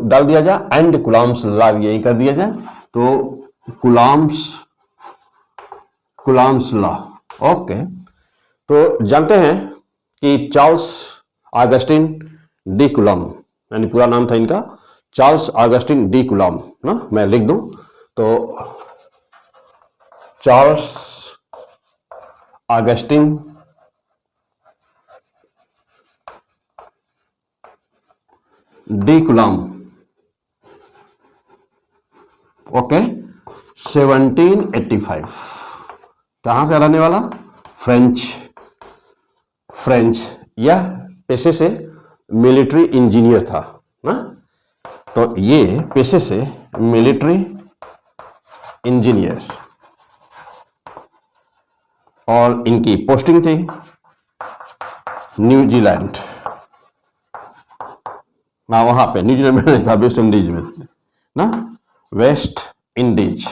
डाल दिया जाए एंड कूलम्ब्स लॉ यही कर दिया जाए, तो कूलम्ब्स लॉ। ओके, तो जानते हैं कि चार्ल्स ऑगस्टिन डी कूलम्ब, यानी पूरा नाम था इनका चार्ल्स ऑगस्टिन डी कूलम्ब ना, मैं लिख दूं तो Charles Augustin de coulomb. Okay, 1785। कहां से रहने वाला? फ्रेंच। यह पेशे से मिलिट्री इंजीनियर था ना, तो ये पेशे से मिलिट्री इंजीनियर, और इनकी पोस्टिंग थी न्यूजीलैंड ना, वहां पे न्यूजीलैंड में नहीं था, वेस्ट इंडीज में ना, वेस्ट इंडीज।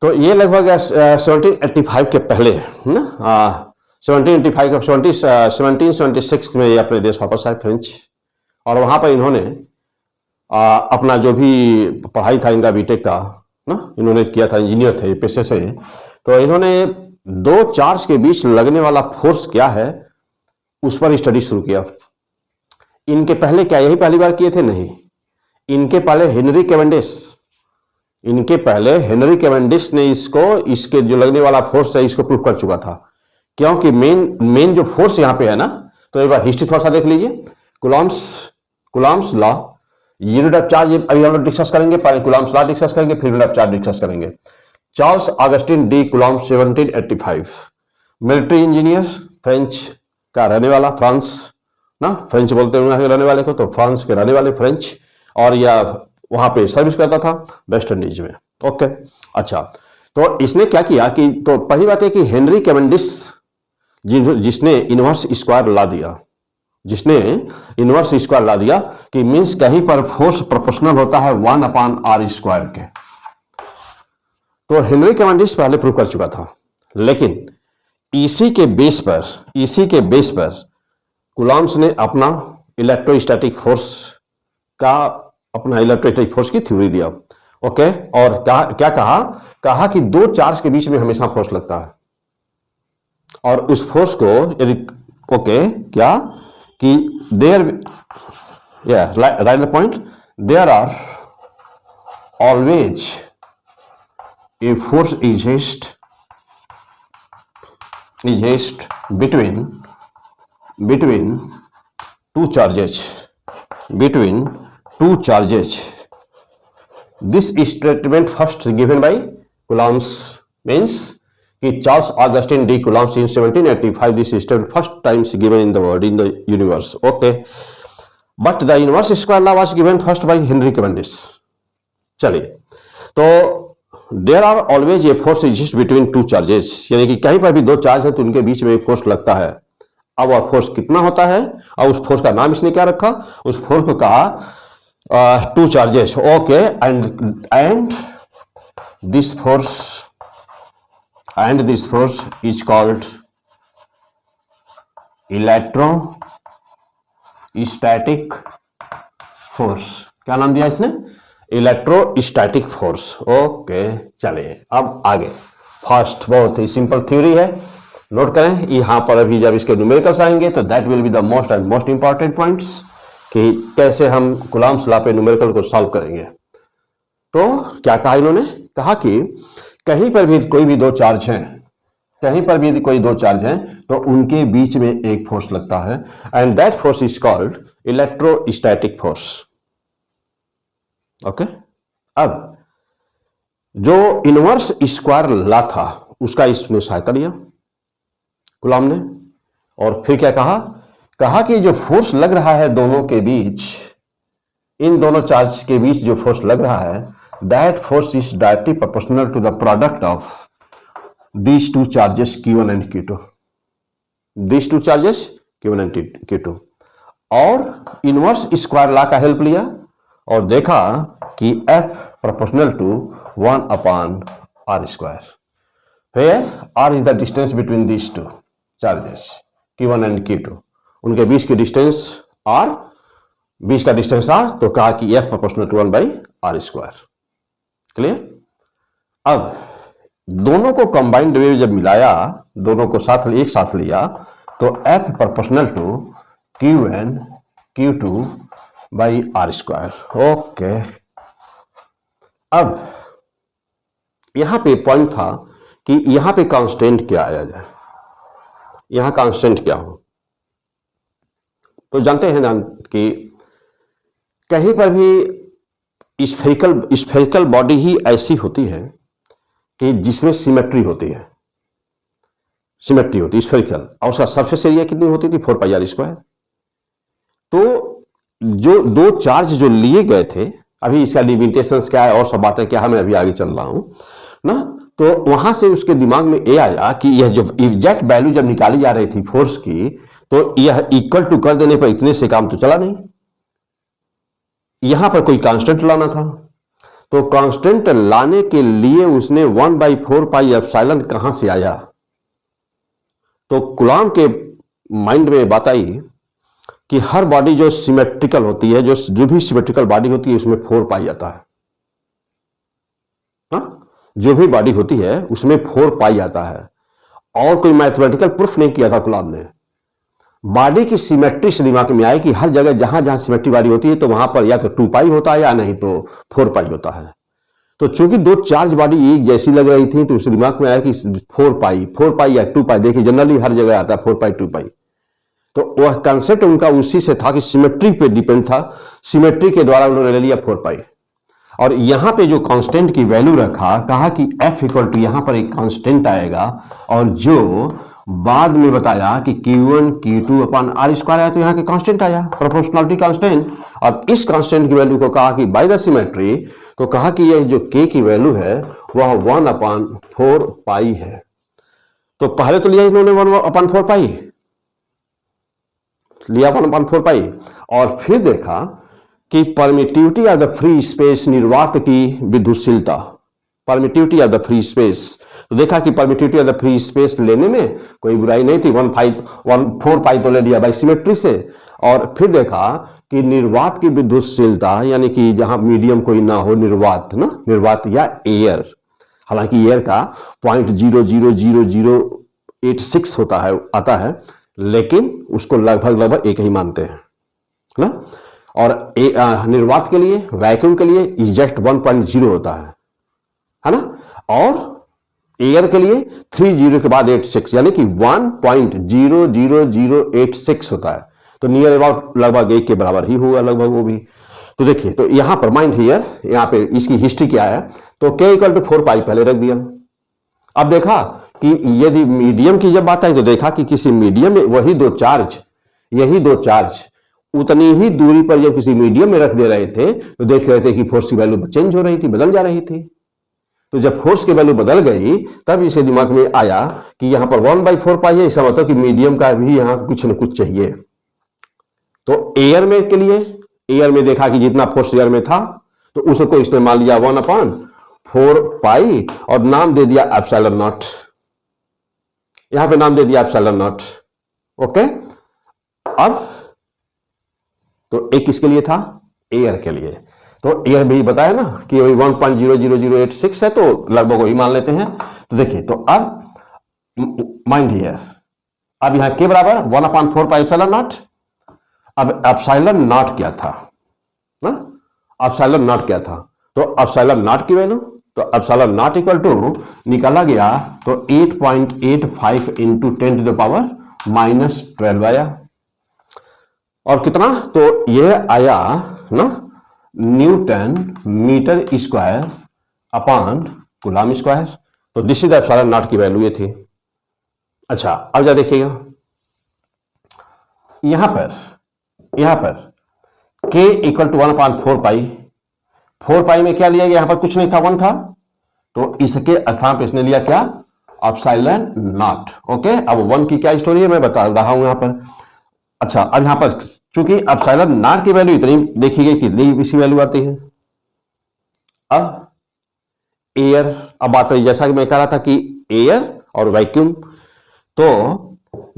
तो ये लगभग 1785 के पहले ना, 1785 का 1776 में ये अपने देश वापस आए फ्रेंच, और वहां पर इन्होंने अपना जो भी पढ़ाई था इनका बीटेक का ना, इन्होंने किया था, इंजीनियर थे पेशे से, तो इन्होंने दो चार्ज के बीच लगने वाला फोर्स क्या है उस पर स्टडी शुरू किया। इनके पहले क्या यही पहली बार किए थे? नहीं, इनके पहले हेनरी कैवेंडिश ने इसके जो लगने वाला फोर्स है इसको प्रूव कर चुका था, क्योंकि मेन जो फोर्स यहां पे है ना, तो एक बार हिस्ट्री थोड़ा सा देख लीजिए। Coulomb's law, unit of charge अभी हम लोग डिस्कस करेंगे, पहले कूलम्ब्स लॉ डिस्कस करेंगे, फिर यूनिट ऑफ चार्ज डिस्कस करेंगे। Charles Augustin de coulomb 1785, military engineer, French का रहने वाला, फ्रांस ना, फ्रेंच बोलते हैं रहने वाले को, तो फ्रांस के रहने वाले फ्रेंच, और या वहां पे सर्विस करता था वेस्ट इंडीज में। ओके, अच्छा, तो इसने क्या किया कि, तो पहली बात है कि हेनरी कैवेंडिश जिसने इनवर्स स्क्वायर ला दिया, कि मींस कहीं पर फोर्स प्रोपोर्शनल होता है 1/r² के, तो हेनरी कैवेंडिश पहले प्रूव कर चुका था, लेकिन इसी के बेस पर कूलम्ब्स ने अपना इलेक्ट्रोस्टैटिक फोर्स की थ्योरी दिया। ओके, और क्या कहा कि दो चार्ज के बीच में हमेशा फोर्स लगता है, और उस फोर्स को यदि क्या कि right the point, there are always a force exist between two charges. This statement first given by Coulomb's, means कि Charles Augustin D. Coulomb in 1785, this statement first times given in the world, in the universe. Okay, but the inverse square law was given first by Henry Cavendish. चलिए, तो there are always a force exist between two charges, यानी कि कहीं पर भी दो charge है तो उनके बीच में एक फोर्स लगता है। अब वह फोर्स कितना होता है, और उस फोर्स का नाम इसने क्या रखा, उस फोर्स को कहा two charges. Okay, and this force is called electrostatic force. क्या नाम दिया इसने? Electrostatic force. ओके, चलिए अब आगे। फर्स्ट बहुत ही सिंपल थ्योरी है, नोट करें। यहां पर अभी जब इसके न्यूमेरिकल्स आएंगे तो that will be the most important points, कि कैसे हम कूलम्ब्स लॉ पे न्यूमेरिकल को सॉल्व करेंगे। तो क्या कहा इन्होंने? कहा कि कहीं पर भी कोई भी दो चार्ज हैं, तो उनके बीच में एक फोर्स लगता है, and that force is called electrostatic force. Okay, अब जो इनवर्स स्क्वायर लॉ था उसका इसने सहायता लिया कूलम्ब ने, और फिर क्या कहा कि जो फोर्स लग रहा है दोनों के बीच, इन दोनों चार्ज के बीच जो फोर्स लग रहा है, that force is directly proportional to the product of these two charges Q1 and Q2, और इनवर्स स्क्वायर लॉ का हेल्प लिया और देखा कि F proportional to 1/r², where r is the distance between these two charges Q1 and Q2, उनके बीच की distance r, बीच का distance are, तो कहा कि F proportional to 1/r²। Clear? अब दोनों को कंबाइंड वे जब मिलाया, दोनों को साथ एक साथ लिया, तो F proportional to Qn Q2/r²। Okay, अब यहां पे पॉइंट था कि यहां पे कांस्टेंट क्या आया जाए, यहां कांस्टेंट क्या हो। तो जानते हैं ना कि कहीं पर भी स्फेरिकल बॉडी ही ऐसी होती है कि जिसमें सिमेट्री होती है, स्फेरिकल, और उसका सरफेस एरिया कितनी होती थी, 4πr²। तो जो दो चार्ज जो लिए गए थे, अभी इसका लिमिटेशंस क्या है और सब बातें क्या है, मैं अभी आगे चल रहा हूं ना, तो वहां से उसके दिमाग में ये आया कि यह जो एग्जैक्ट वैल्यू जब निकाली जा रही थी फोर्स की, तो यह इक्वल टू कर देने पर इतने से काम तो चला नहीं, यहां पर कोई कांस्टेंट लाना था। तो कांस्टेंट लाने के लिए उसने 1/4πε कहां से आया, तो कूलॉम के माइंड में बात आई कि हर बॉडी जो सिमेट्रिकल होती है, जो भी सिमेट्रिकल बॉडी होती है उसमें 4π आता है। हाँ? जो भी बॉडी होती है उसमें 4π आता है, और कोई मैथमेटिकल प्रूफ नहीं किया था कूलॉम ने। बॉडी की सिमेट्री से दिमाग में आया कि हर जगह जहां जहां सिमेट्री बॉडी होती है तो वहां पर या तो 2π होता है या नहीं तो 4π होता है। तो चूंकि दो चार्ज बॉडी एक जैसी लग रही थी, तो उस दिमाग में आया कि 4π या 2π, देखिए जनरली हर जगह आता है 4π 2π। तो वह कंसेप्ट उनका उसी से था कि सिमेट्री पे डिपेंड था, सिमेट्री के द्वारा उन्होंने ले लिया 4π। और यहां पे जो कांस्टेंट की वैल्यू रखा, कहा कि F इक्वल टू यहां पर एक कांस्टेंट आएगा, और जो बाद में बताया कि Q1 Q2/r² आया, तो यहां के कांस्टेंट आया, प्रोपोर्शनलिटी कांस्टेंट। और इस कांस्टेंट की वैल्यू को कहा कि बाय द सिमेट्री, तो कहा कि यह जो K की वैल्यू है वह 1/4π है। तो पहले तो लिया इन्होंने 1/4π लिया, 1/4π, और फिर देखा कि permittivity of the free space, निर्वात की विद्युतशीलता, permittivity of the free space, तो देखा कि permittivity of the free space लेने में कोई बुराई नहीं थी, 1/4π तो ले लिया बाई सिमेट्री से। और फिर देखा कि निर्वात की विद्युतशीलता, यानी कि जहां मीडियम कोई ना हो, निर्वात या एयर, हालांकि एयर का 0.00086 होता है, आता है, लेकिन उसको लगभग एक ही मानते हैं ना। और निर्वात के लिए, वैक्यूम के लिए एग्जैक्ट 1.0 होता है ना, और एयर के लिए 30 के बाद 86, यानी कि 1.00086 होता है। तो नियर अबाउट लगभग 1 के बराबर ही होगा लगभग वो भी। तो देखिए, तो यहां पर माइंड हियर, यहां पे इसकी हिस्ट्री क्या है, तो K इक्वल टू 4π पहले रख दिया। अब देखा कि यदि मीडियम की जब बात आई, तो देखा कि किसी मीडियम में यही दो चार्ज उतनी ही दूरी पर जब किसी मीडियम में रख दे रहे थे, तो देख रहे थे कि फोर्स की वैल्यू चेंज हो रही थी, बदल जा रही थी। तो जब फोर्स की वैल्यू बदल गई, तब इसे दिमाग में आया कि यहां पर 1/4π है, इसका मतलब कि मीडियम का भी यहां कुछ न कुछ चाहिए। तो एयर में के लिए, एयर में देखा कि जितना फोर्स एयर में था, तो उसको इसने मान लिया 1/4π, और नाम दे दिया एप्सिलॉन नॉट, यहां पे नाम दे दिया एप्सिलॉन नॉट। ओके, अब तो एक किसके लिए था, एयर के लिए। तो एयर भी बताया ना कि 1.00086 है, तो लगभग वही मान लेते हैं। तो देखिए, तो अब माइंड हियर, अब यहां के बराबर 1/4π एप्सिलॉन नॉट। अब एप्सिलॉन नॉट क्या था ना, एप्सिलॉन नॉट क्या था, तो एप्सिलॉन नॉट की वैल्यू, तो एप्सिलॉन नॉट इक्वल टू निकाला गया, तो 8.85 इंटू 10⁻⁻12 आया। और कितना, तो यह आया ना newton metre square upon coulomb square. तो this is the epsilon nought की वैल्यू ये थी। अच्छा, अब जा देखिएगा, यहां पर K इक्वल टू 1/4π, 4π में क्या लिया गया, यहां पर कुछ नहीं था, 1 था, तो इसके स्थान पर इसने लिया क्या, एप्सिलॉन नॉट। ओके, अब 1 की क्या स्टोरी है मैं बता रहा हूं यहां पर। अच्छा, अब यहां पर चूंकि एप्सिलॉन नॉट की वैल्यू इतनी देखी गई, कितनी इसी वैल्यू आती है। अब एयर, अब बात रही जैसा कि मैं कह रहा था कि एयर और वैक्यूम, तो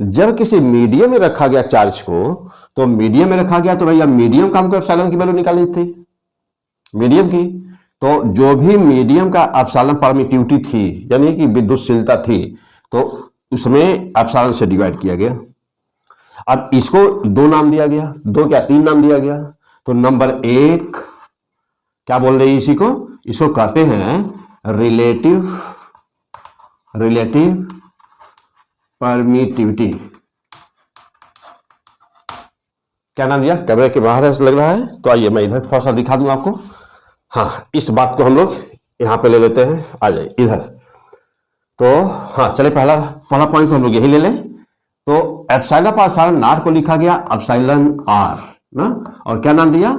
जब किसी मीडियम में रखा गया चार्ज को, तो मीडियम में रखा गया, तो भैया मीडियम का हमको एप्सिलॉन की वैल्यू निकालनी थी, मीडियम की। तो जो भी मीडियम का एप्सिलॉन परमिटिविटी थी, यानी कि विद्युतशीलता थी, तो उसमें एप्सिलॉन से डिवाइड किया गया। अब इसको दो नाम दिया गया, दो क्या तीन नाम दिया गया। तो नंबर एक क्या बोल रही है इसी को, इसको कहते हैं रिलेटिव परमिटिविटी। क्या नाम दिया, कैमरे के बाहर लग रहा है, तो आइए मैं इधर थोड़ा सा दिखा दूं आपको। हाँ, इस बात को हम लोग यहां पे ले लेते हैं, आ जाइए इधर। तो हाँ चले, पहला पॉइंट हम लोग यही ले लें। तो एप्सिलॉन पर एप्सिलॉन नॉट को लिखा गया एप्सिलॉन आर ना, और क्या नाम दिया,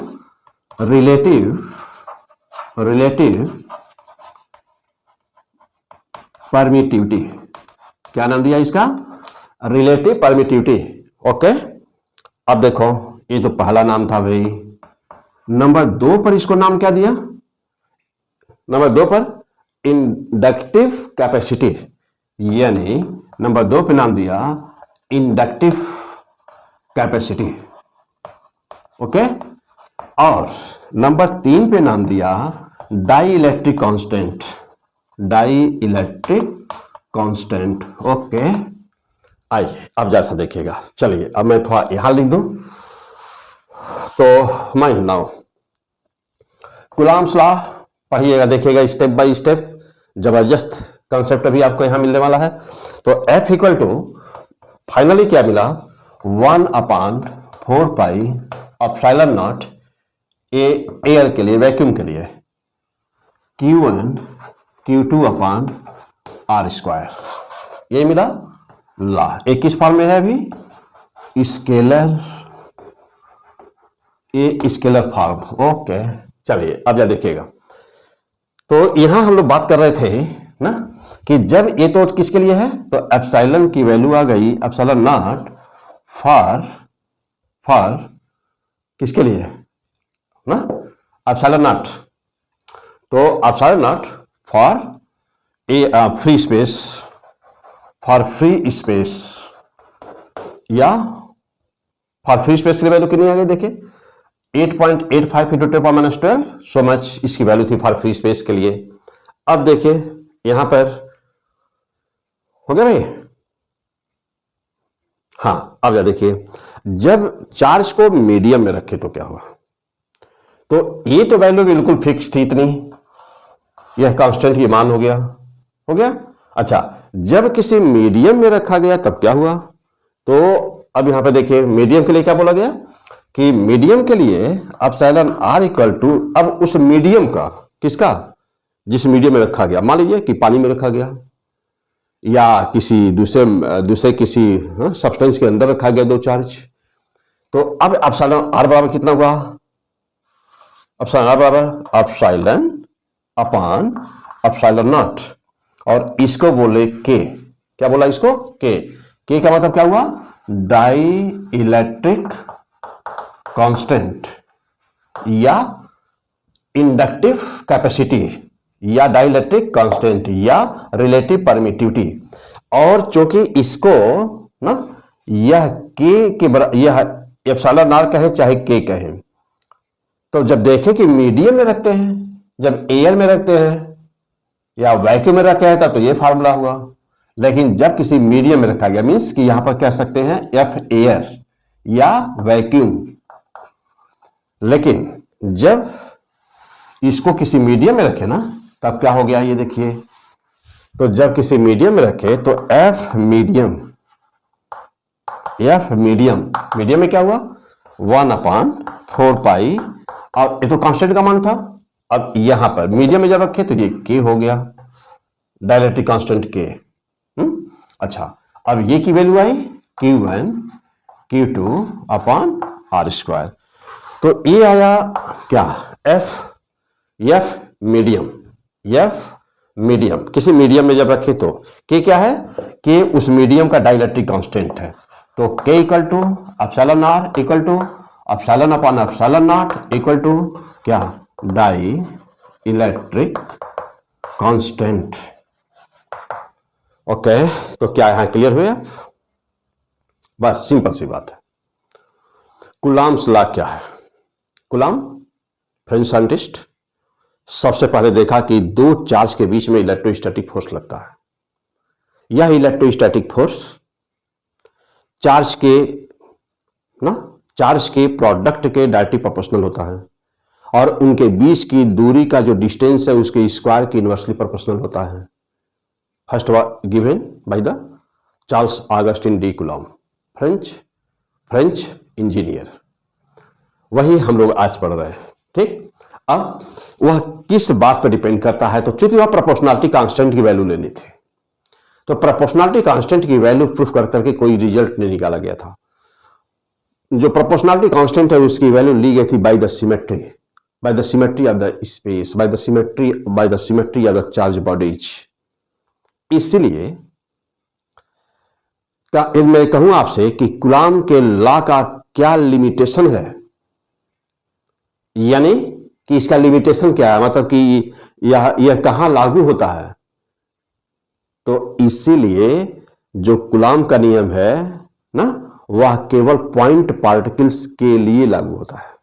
रिलेटिव परमिटिविटी। क्या नाम दिया इसका, रिलेटिव परमिटिविटी। ओके, अब देखो ये तो पहला नाम था भाई। नंबर दो पर इसको नाम क्या दिया, नंबर दो पर इंडक्टिव कैपेसिटी, यानी नंबर दो पे नाम दिया इंडक्टिव कैपेसिटी। ओके, और नंबर तीन पे नाम दिया डाई इलेक्ट्रिक कांस्टेंट। ओके, आइए अब जैसा देखिएगा। चलिए अब मैं थोड़ा यहां लिख दूं। तो माइंड नाउ कूलॉम्स लॉ पढ़िएगा, देखिएगा स्टेप बाय स्टेप, जबरदस्त कंसेप्ट अभी आपको यहां मिलने वाला है। तो F इक्वल टू फाइनली क्या मिला, 1/4 पाई एप्सिलॉन नॉट एयर के लिए, वैक्यूम के लिए, Q1 Q2 अपॉन R²। ये मिला ला। एक किस फॉर्म में है अभी, स्केलर फॉर्म। ओके, चलिए अब जा देखिएगा। तो यहां हम लोग बात कर रहे थे ना कि जब ये तो किसके लिए है, तो एप्सिलॉन की वैल्यू आ गई एप्सिलॉन नॉट फॉर किसके लिए ना, एप्सिलॉन नॉट। तो epsilon not for free space, या फॉर फ्री स्पेस की वैल्यू कितनी आ गई, देखिए 8.85 × 10⁻12 सो मच इसकी वैल्यू थी फॉर फ्री स्पेस के लिए। अब देखिए यहां पर हो गया भाई। हाँ, अब देखिए जब चार्ज को मीडियम में रखे तो क्या हुआ, तो ये तो वैल्यू बिल्कुल फिक्स थी इतनी, यह कांस्टेंट ये मान हो गया। अच्छा, जब किसी मीडियम में रखा गया तब क्या हुआ, तो अब यहां पे देखिए मीडियम के लिए क्या बोला गया कि मीडियम के लिए एप्सिलॉन आर इक्वल टू, अब उस मीडियम का, किसका, जिस मीडियम में रखा गया, मान लीजिए कि पानी में रखा गया या किसी दूसरे किसी सब्सटेंस के अंदर रखा गया दो चार्ज। तो अब एप्सिलॉन आर बराबर कितना हुआ, एप्सिलॉन आर बराबर एप्सिलॉन अपॉन एप्सिलॉन नॉट, और इसको बोले के, क्या बोला इसको, के का मतलब क्या हुआ, डाई इलेक्ट्रिक कांस्टेंट या इंडक्टिव कैपेसिटी या डाइलेक्ट्रिक कांस्टेंट या रिलेटिव परमिटिविटी। और चूंकि इसको ना यह यह एप्सिलॉन आर कहे चाहे के कहे, तो जब देखें कि मीडियम में रखते हैं, जब एयर में रखते हैं या वैक्यूम में रखे हैं तब तो ये फार्मूला हुआ। लेकिन जब किसी मीडियम में रखा गया, मीन्स कि यहां पर कह सकते हैं एफ एयर या वैक्यूम। लेकिन जब इसको किसी मीडियम में रखे ना, तब क्या हो गया ये देखिए। तो जब किसी मीडियम में रखे तो एफ मीडियम में क्या हुआ, 1/4 पाई, और ये तो कांस्टेंट का मान था। अब यहां पर मीडियम में जब रखे तो ये के हो गया, डाइलेक्ट्रिक कांस्टेंट के। अच्छा, अब ये की वैल्यू आई Q1 Q2 अपॉन R²। तो ये आया क्या, एफ मीडियम, किसी मीडियम में जब रखे तो के क्या है, के उस मीडियम का डाइलेक्ट्रिक कांस्टेंट है। तो K equal to epsilon r equal to epsilon upon epsilon naught equal to क्या, डाई इलेक्ट्रिक कांस्टेंट। ओके, तो क्या यहां क्लियर हुआ, बस सिंपल सी बात है। कूलॉम्स लॉ क्या है? कूलॉम फ्रेंच साइंटिस्ट, सबसे पहले देखा कि दो चार्ज के बीच में इलेक्ट्रोस्टैटिक फोर्स लगता है। यह इलेक्ट्रोस्टैटिक फोर्स चार्ज के प्रोडक्ट के डायरेक्टली प्रोपोर्शनल होता है और उनके बीच की दूरी का जो डिस्टेंस है उसके स्क्वायर के इनवर्सली प्रोपोर्शनल होता है। First given by the Charles Augustin de Coulomb, French engineer. वही हम लोग आज पढ़ रहे हैं। ठीक, अब वह किस बात पर डिपेंड करता है? तो चूंकि वह प्रोपोर्शनलिटी कांस्टेंट की वैल्यू लेनी थी, तो प्रोपोर्शनलिटी कांस्टेंट की वैल्यू प्रूफ कर करके कोई रिजल्ट नहीं निकाला गया था। जो प्रोपोर्शनलिटी कांस्टेंट है उसकी वैल्यू ली गई थी by the symmetry of the space, by the symmetry of the charge bodies. इसलिए मैं कहूं आपसे कि कूलॉम के लॉ का क्या लिमिटेशन है, यानी कि इसका लिमिटेशन क्या है, मतलब कि यह कहां लागू होता है। तो इसीलिए जो कूलॉम का नियम है ना, वह केवल पॉइंट पार्टिकल्स के लिए लागू होता है।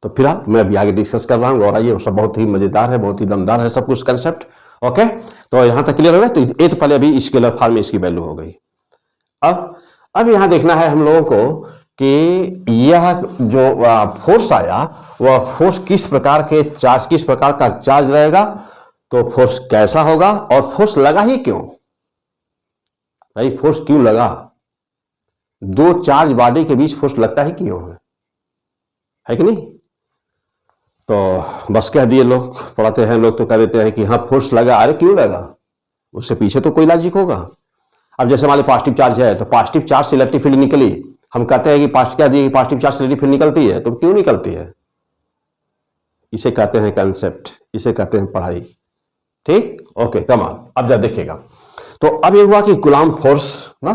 तो फिर मैं अभी आगे डिस्कस कर रहा हूं और ये सब बहुत ही मजेदार है, बहुत ही दमदार है सब कुछ कंसेप्ट। ओके, तो यहां तक क्लियर हो गया। तो ये तो पहले अभी स्केलर फॉर्म में इसकी वैल्यू हो गई। अब यहां देखना है हम लोगों को कि यह जो फोर्स आया वह फोर्स किस प्रकार का चार्ज रहेगा, तो फोर्स कैसा होगा और फोर्स लगा ही क्यों भाई, फोर्स क्यों लगा? दो चार्ज बॉडी के बीच फोर्स लगता ही क्यों है कि नहीं? तो बस कह दिए, लोग पढ़ाते हैं लोग तो कह देते हैं कि हाँ फोर्स लगा। अरे क्यों लगा? उससे पीछे तो कोई लॉजिक होगा। अब जैसे हमारे पॉजिटिव चार्ज है तो पॉजिटिव चार्ज से इलेक्ट्रिक फील्ड निकली, हम कहते हैं कि पॉजिटिव चार्ज से इलेक्ट्रिक फील्ड निकलती है, तो क्यों निकलती है? इसे कहते हैं कंसेप्ट, इसे कहते हैं पढ़ाई। ठीक, ओके, कमाल। अब जब देखिएगा तो अब ये हुआ कि कूलॉम फोर्स ना,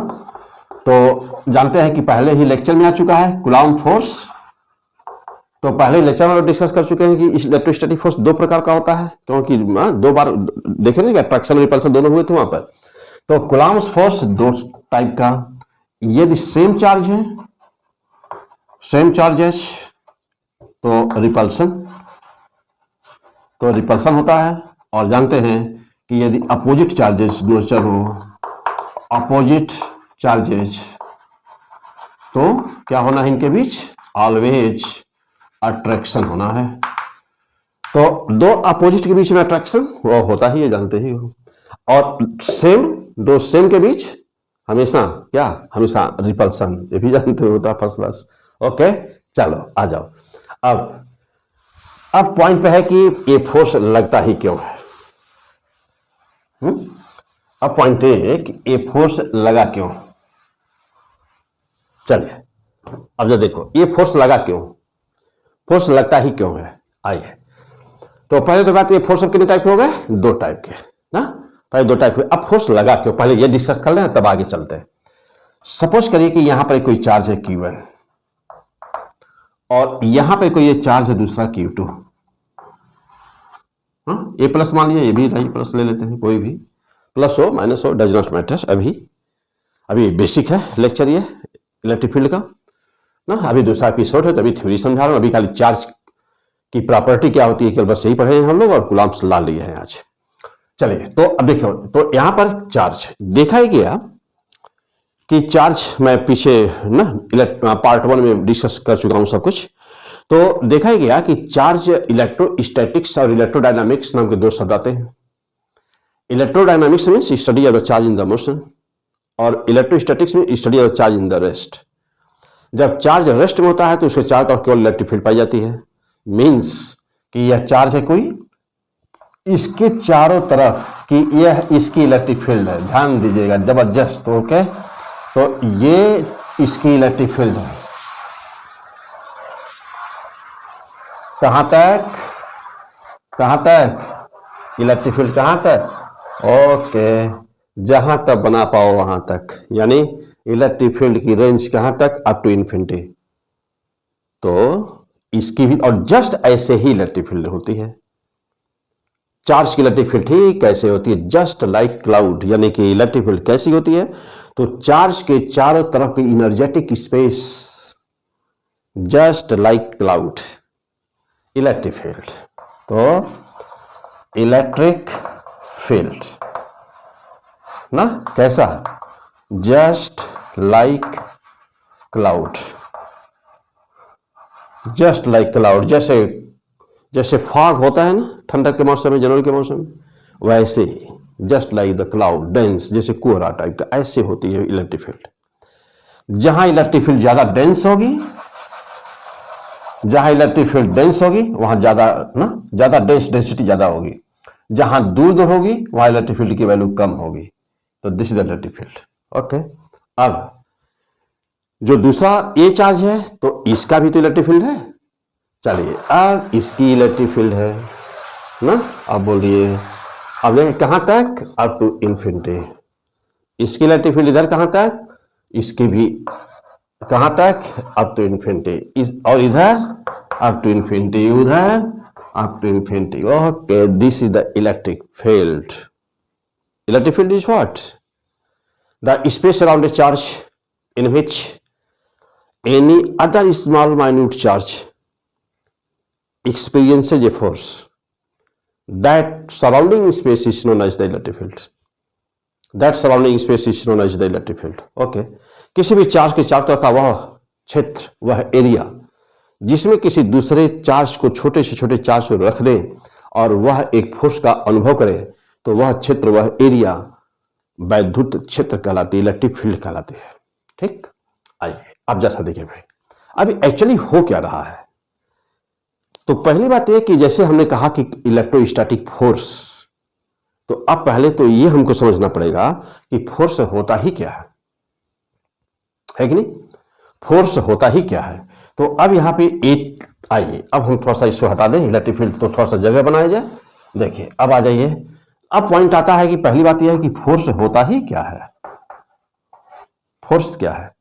तो जानते हैं कि पहले ही लेक्चर में आ चुका है कूलॉम फोर्स। तो पहले लेक्चर में डिस्कस कर चुके हैं कि इलेक्ट्रोस्टैटिक फोर्स दो प्रकार का होता है, क्योंकि दो बार देखे नहीं, अट्रैक्शन रिपल्सन दोनों हुए थे वहां पर। तो कूलॉम फोर्स दो टाइप का, यदि सेम चार्ज है, सेम चार्जेस, तो रिपल्सन होता है। और जानते हैं कि यदि अपोजिट चार्जेस दो चर हो, अपोजिट चार्जेस, तो क्या होना है इनके बीच? ऑलवेज अट्रैक्शन होना है। तो दो अपोजिट के बीच में अट्रैक्शन वो होता ही है, जानते ही हो। और दो सेम के बीच हमेशा रिपल्सन, ये भी जानते हो, होता फर्स्ट क्लास। ओके, चलो आ जाओ। अब पॉइंट पे है कि ये फोर्स लगता ही क्यों है। अब पॉइंट है कि ये फोर्स लगा क्यों। चलिए अब जब देखो ये फोर्स लगा क्यों, फोर्स लगता ही क्यों है। आइए, तो पहले तो बात, ये फोर्स कितने टाइप के हो गए? दो टाइप के ना, पहले दो टाइप के। अब फोर्स लगा क्यों, पहले ये डिस्कस कर लें तब आगे चलते हैं। सपोज करिए कि यहां पर कोई चार्ज है Q1 और यहां पे कोई ये चार्ज है दूसरा Q2। ए प्लस मान लिया, ये भी नहीं प्लस ले लेते हैं, कोई भी प्लस हो माइनस हो डज नॉट मैटर। अभी बेसिक है लेक्चर ये इलेक्ट्रिक फील्ड का ना, अभी दूसरा एपिसोड है, तभी थ्योरी समझा रहा हूं। अभी खाली चार्ज की प्रॉपर्टी क्या होती है केवल बस यही पढ़े हैं हम लोग, और कूलॉम्स ला लिए हैं आज। चलिए, तो अब देखिए, तो यहां पर चार्ज देखा ही गया कि चार्ज मैं पीछे ना पार्ट 1 में डिस्कस कर चुका हूं सब कुछ। तो देखा ही गया कि चार्ज इलेक्ट्रोस्टैटिक्स और इलेक्ट्रोडायनामिक्स नाम के दो शब्द आते हैं। Electrodynamics means study of the charge in the motion, और इलेक्ट्रोस्टैटिक्स में study of the charge in the rest. जब चार्ज रेस्ट में होता है तो उसके चारों तरफ केवल इलेक्ट्रिक फील्ड पाई जाती है। मींस कि यह चार्ज है कोई, इसके चारों तरफ कि यह इसकी इलेक्ट्रिक फील्ड है। ध्यान दीजिएगा जबरदस्त। ओके, तो ये इसकी इलेक्ट्रिक फील्ड है। कहां तक इलेक्ट्रिक फील्ड, कहां तक? ओके, जहां तक बना पाओ वहां तक, यानी इलेक्ट्रिक फील्ड की रेंज कहां तक? Up to infinity. तो इसकी भी, और जस्ट ऐसे ही इलेक्ट्रिक फील्ड होती है। चार्ज की इलेक्ट्रिक फील्ड ठीक कैसे होती है? Just like cloud. यानी कि इलेक्ट्रिक फील्ड कैसी होती है? तो चार्ज के चारों तरफ की energetic space just like cloud, electric field. तो इलेक्ट्रिक फील्ड ना कैसा, just like cloud, just like cloud, जैसे जैसे फॉग होता है ना ठंडक के मौसम में, जनवरी के मौसम में, वैसे just like the cloud, dense, जैसे कोहरा टाइप का, ऐसे होती है इलेक्ट्रिक फील्ड। जहां इलेक्ट्रिक फील्ड ज्यादा डेंस होगी, जहां इलेक्ट्रिक फील्ड डेंस होगी वहां ज्यादा ना, ज्यादा डेंसिटी ज्यादा होगी। जहां दूर दूर होगी वहां इलेक्ट्रिक फील्ड की वैल्यू कम होगी। तो this is the electric field. Okay, अब जो दूसरा ए चार्ज है तो इसका भी तो इलेक्ट्रिक फील्ड है। चलिए अब इसकी इलेक्ट्रिक फील्ड है ना, अब बोलिए अब ये कहां तक, अप टू इन्फिनिटी। इसकी इलेक्ट्रिक फील्ड इधर कहां तक, इसकी भी कहां तक, अप टू इन्फिनिटी, और इधर अप टू इन्फिनिटी, उधर up to infinity. Okay, this is the electric field. Electric field is what? The space around a charge in which any other small minute charge experiences a force. That surrounding space is known as the electric field. That surrounding space is known as the electric field. Okay. किसी भी charge के चारों तरफ का वह क्षेत्र, वह area जिसमें किसी दूसरे चार्ज को, छोटे से छोटे चार्ज को रख दें और वह एक फोर्स का अनुभव करे, तो वह क्षेत्र, वह एरिया वैद्युत क्षेत्र कहलाती है, इलेक्ट्रिक फील्ड कहलाती है। ठीक, आइए अब जैसा देखिए भाई, अभी एक्चुअली हो क्या रहा है। तो पहली बात यह कि जैसे हमने कहा कि इलेक्ट्रोस्टैटिक फोर्स, तो अब पहले तो ये हमको समझना पड़ेगा कि फोर्स होता ही क्या है कि नहीं, फोर्स होता ही क्या है। तो अब यहां पे एक, आइए अब हम थोड़ा सा इसको हटा दें, इलेक्ट्रिक फील्ड तो थोड़ा सा जगह बनाया जाए। देखिए अब आ जाइए, अब पॉइंट आता है कि पहली बात यह है कि फोर्स होता ही क्या है, फोर्स क्या है।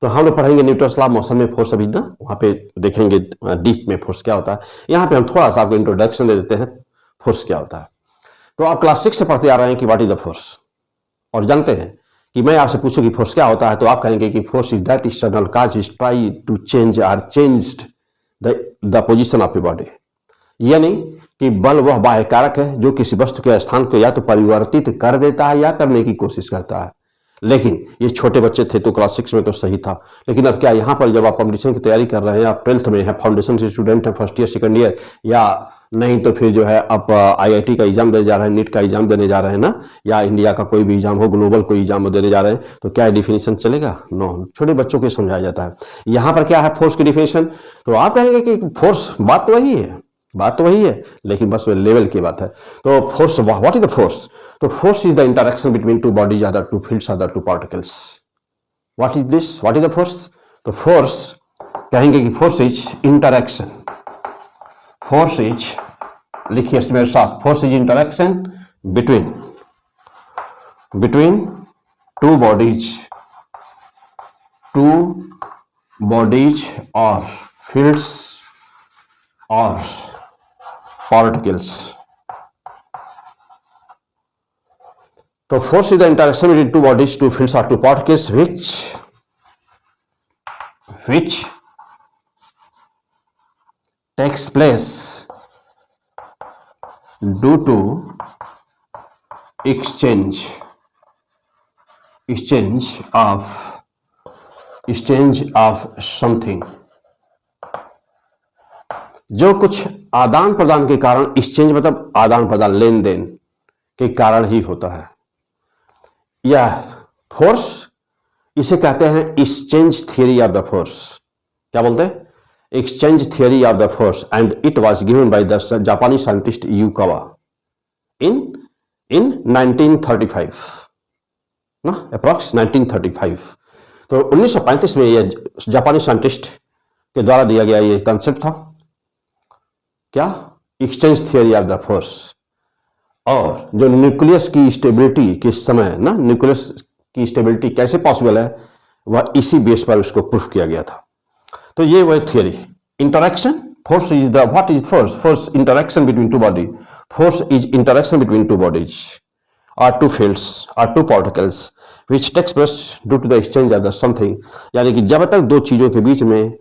तो हम लोग पढ़ेंगे न्यूटन्स लॉ, मौसम में फोर्स, अभी ना वहां पे देखेंगे डीप में फोर्स क्या होता है। यहां पे हम थोड़ा सा आपको इंट्रोडक्शन दे देते हैं, फोर्स क्या होता है। तो आप क्लास 6 से पढ़ते आ रहे हैं कि व्हाट इज द फोर्स, और जानते हैं कि मैं आपसे पूछूं कि फोर्स क्या होता है, तो आप कहेंगे कि force is that external cause which try to change or changed the position of a body. यानी कि बल वह बाह्य कारक है जो किसी वस्तु के स्थान को या तो परिवर्तित कर देता है या करने की कोशिश करता है। लेकिन ये छोटे बच्चे थे तो क्लास 6 में तो सही था, लेकिन अब क्या यहाँ पर जब आप कॉम्पिटिशन की तैयारी कर रहे हैं, आप 12th में हैं, फाउंडेशन से स्टूडेंट हैं, फर्स्ट ईयर सेकंड ईयर, या नहीं तो फिर जो है आप IIT का एग्जाम देने जा रहे हैं, नीट का एग्जाम देने जा रहे हैं ना, या इंडिया का कोई भी एग्जाम हो, ग्लोबल कोई एग्जाम देने जा रहे हैं, तो क्या डिफिनेशन चलेगा? नो, छोटे बच्चों को समझाया जाता है। यहाँ पर क्या है फोर्स की डिफिनेशन, तो आप कहेंगे कि फोर्स बात तो वही है, बात तो वही है, लेकिन बस वो लेवल की बात है। तो force, what is the force? तो force is the interaction between two bodies, other two fields, other two particles. What is this, what is the force? तो फोर्स कहेंगे कि force is interaction, force is, लिखिए मेरे साथ, force is interaction between two bodies और fields और particles. तो force is the interaction between two bodies, two fields or two particles which takes place due to exchange of something, जो कुछ आदान प्रदान के कारण, एक्सचेंज मतलब आदान प्रदान, लेन देन के कारण ही होता है। यह फोर्स, इसे कहते हैं exchange theory of the force. क्या बोलते हैं? Exchange theory of the force, and it was given by the जापानी साइंटिस्ट युकावा इन 1935 ना, अप्रॉक्स 1935। तो 1935 में यह जापानी साइंटिस्ट के द्वारा दिया गया ये कंसेप्ट था, क्या? Exchange theory of the force. और जो न्यूक्लियस की स्टेबिलिटी के समय ना, न्यूक्लियस की स्टेबिलिटी कैसे पॉसिबल है, वह इसी बेस पर उसको प्रूफ किया गया था। तो ये वह theory, interaction, force is the, what is force? Force interaction between two body, force is interaction between two bodies और टू फील्ड्स और two particles which takes place due to the exchange of the something. यानी कि जब तक दो चीजों के बीच में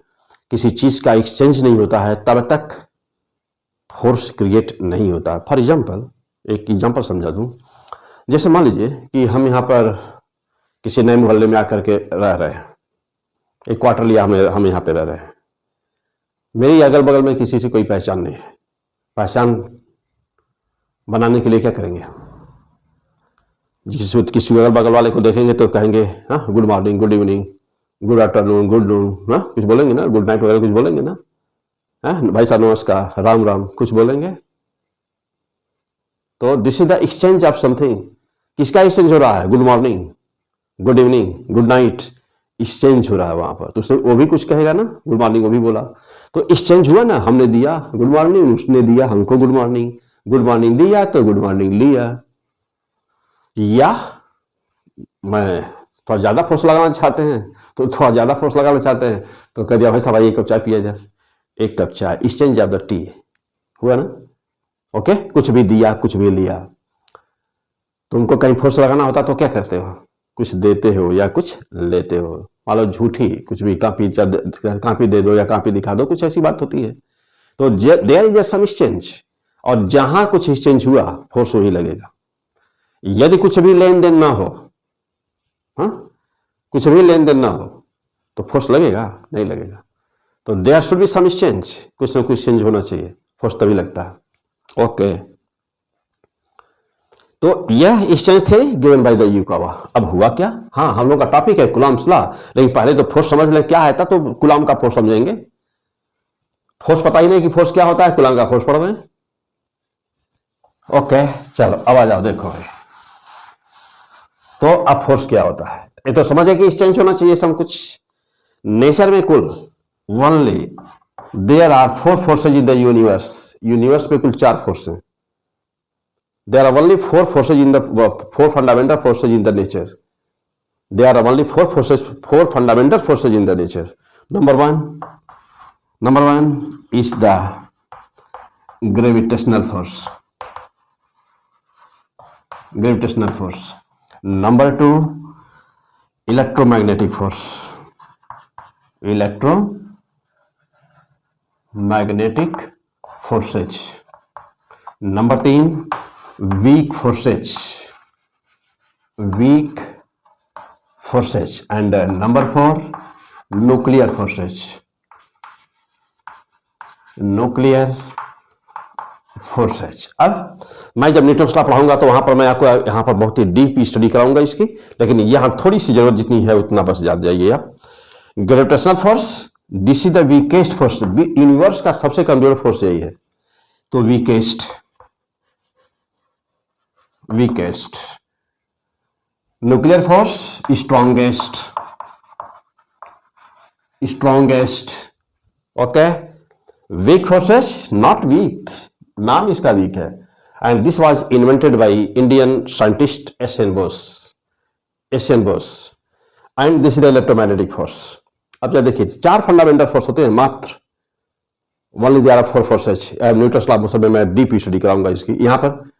किसी चीज का एक्सचेंज नहीं होता है तब तक फोर्स क्रिएट नहीं होता। फॉर एग्जाम्पल, एक एग्जाम्पल समझा दूं। जैसे मान लीजिए कि हम यहाँ पर किसी नए मोहल्ले में आकर के रह रहे हैं, एक क्वार्टर लिया हम यहाँ पे रह रहे हैं। मेरी अगल बगल में किसी से कोई पहचान नहीं है। पहचान बनाने के लिए क्या करेंगे? किसी अगल बगल वाले को देखेंगे तो कहेंगे हाँ good morning, good evening, good afternoon, good noon, हाँ कुछ बोलेंगे ना, गुड नाइट वगैरह कुछ बोलेंगे ना, हाँ भाई साहब नमस्कार, राम राम, कुछ बोलेंगे। तो this is the exchange of something. किसका एक्सचेंज हो रहा है? Good morning, good evening, good night, exchange हो रहा है वहां पर। तो उसने वो भी कुछ कहेगा ना, गुड मॉर्निंग वो भी बोला, तो एक्सचेंज हुआ ना। हमने दिया गुड मॉर्निंग, उसने दिया हमको गुड मॉर्निंग, गुड मॉर्निंग दिया तो गुड मॉर्निंग लिया। या मैं थोड़ा ज्यादा फोर्स लगाना चाहते हैं तो थोड़ा ज्यादा फोर्स लगाना चाहते हैं तो कह दिया भाई साहब एक कप चाय पिया जाए, एक कप चाय, एक्सचेंज ऑफ द टी हुआ ना। ओके, कुछ भी दिया कुछ भी लिया। तुमको कहीं फोर्स लगाना होता तो क्या करते हो? कुछ देते हो या कुछ लेते हो। मान लो झूठी कुछ भी, कापी दे दो या कापी दिखा दो, कुछ ऐसी बात होती है। तो देयर इज सम एक्सचेंज, और जहां कुछ एक्सचेंज हुआ फोर्स वही लगेगा। यदि कुछ भी लेन देन ना हो, हाँ कुछ भी लेन देन ना हो तो फोर्स लगेगा? नहीं लगेगा। तो there should be some exchange, कुछ ना कुछ एक्सचेंज होना चाहिए, फोर्स तभी लगता है। ओके, तो यह एक्सचेंज थे गिवन बाय द युकावा। अब हुआ क्या? हाँ, हम लोग का टॉपिक है कूलम्ब्स लॉ, लेकिन पहले तो फोर्स समझ ले क्या है, तब तो कूलम्ब का फोर्स समझेंगे। फोर्स पता ही नहीं कि फोर्स क्या होता है, कूलम्ब का फोर्स पढ़ रहे हैं। ओके चलो अब आ जाओ, देखो तो अब फोर्स क्या होता है। ये तो समझे कि एक्सचेंज होना चाहिए सब कुछ। नेचर में कुल only there are 4 forces in the universe. Universe में कुल 4 फोर्स हैं। There are only 4 forces in the 4 fundamental forces in the nature. There are only 4 fundamental forces in the nature. Number one is the gravitational force. Gravitational force. Number 2, electromagnetic force. Electromagnetic forces. Number 3, weak forces, and number 4, nuclear forces. अब मैं जब Newton's law पढ़ाऊंगा तो वहां पर मैं आपको यहां पर बहुत ही डीप स्टडी कराऊंगा इसकी, लेकिन यहां थोड़ी सी जरूरत जितनी है उतना बस जान जाइए आप। Gravitational force, this is the weakest force. Universe का सबसे कमजोर फोर्स यही है। तो weakest, nuclear force strongest. Okay, weak forces not weak, नाम इसका वीक है, and this was invented by Indian scientist S N. Bose, and this is the electromagnetic force. अब क्या देखिए, 4 फंडामेंटल फोर्स होते हैं मात्र। Only there are 4 forces. Newton's law में मैं डीप स्टडी कराऊंगा इसकी, यहां पर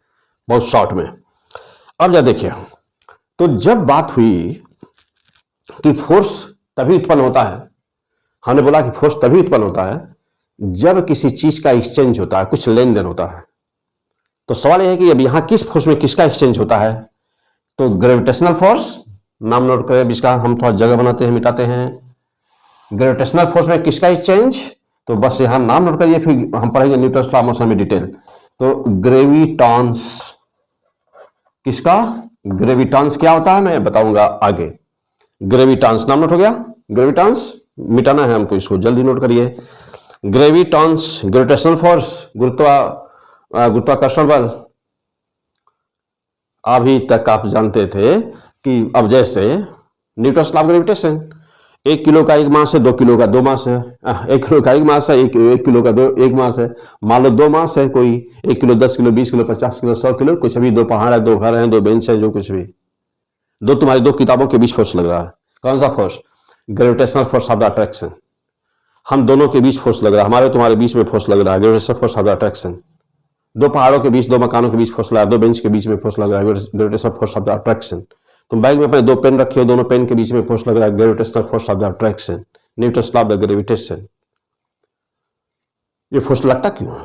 बहुत शॉर्ट में। अब क्या देखिए, तो जब बात हुई कि फोर्स तभी उत्पन्न होता है, हमने बोला कि फोर्स तभी उत्पन्न होता है जब किसी चीज का एक्सचेंज होता है, कुछ लेन देन होता है। तो सवाल यह है कि अब यहां किस फोर्स में किसका एक्सचेंज होता है? तो ग्रेविटेशनल फोर्स, नाम नोट करें, इसका हम थोड़ा जगह बनाते हैं, मिटाते हैं। ग्रेविटेशनल फोर्स में किसका एक्सचेंज? तो बस यहां नाम नोट करिए, फिर हम पढ़ेंगे न्यूटन्स लॉ मोशन में डिटेल। तो ग्रेविटॉन्स, किसका? ग्रेविटॉन्स क्या होता है मैं बताऊंगा आगे। ग्रेविटॉन्स नाम नोट हो गया। ग्रेविटॉन्स मिटाना है हमको, इसको जल्दी नोट करिए। ग्रेविटॉन्स, ग्रेविटेशनल फोर्स, गुरुत्वाकर्षण बल। अभी तक आप जानते थे कि अब जैसे Newton's law of gravitation, 1 kilo का 1 मास है, 2 किलो का 2 मास है। 1 किलो का 1 मास है, 1 किलो का 1 मास है। मान लो 2 मास है कोई, 1 kilo, 10 kilo, 20 kilo, 50 kilo, 100 kilo, कुछ भी, 2 पहाड़ है, 2 घर है, 2 बेंच है, जो कुछ भी, तुम्हारी 2 किताबों के बीच फोर्स लग रहा है। कौन सा force? Gravitational force of the attraction. हम दोनों के बीच फोर्स लग रहा है, हमारे तुम्हारे बीच में फोर्स लग रहा है, gravitational force of the attraction. 2 पहाड़ों के बीच, 2 मकानों के बीच फोर्स लग रहा है, 2 बेंच के बीच में फोर्स लग रहा है, gravitational force of the attraction. तुम बैग में अपने 2 पेन रखे हो, दोनों पेन के बीच में फोर्स लग रहा है, gravitational force of the attraction, Newton's law of the gravitation. ये फोर्स लगता क्यों?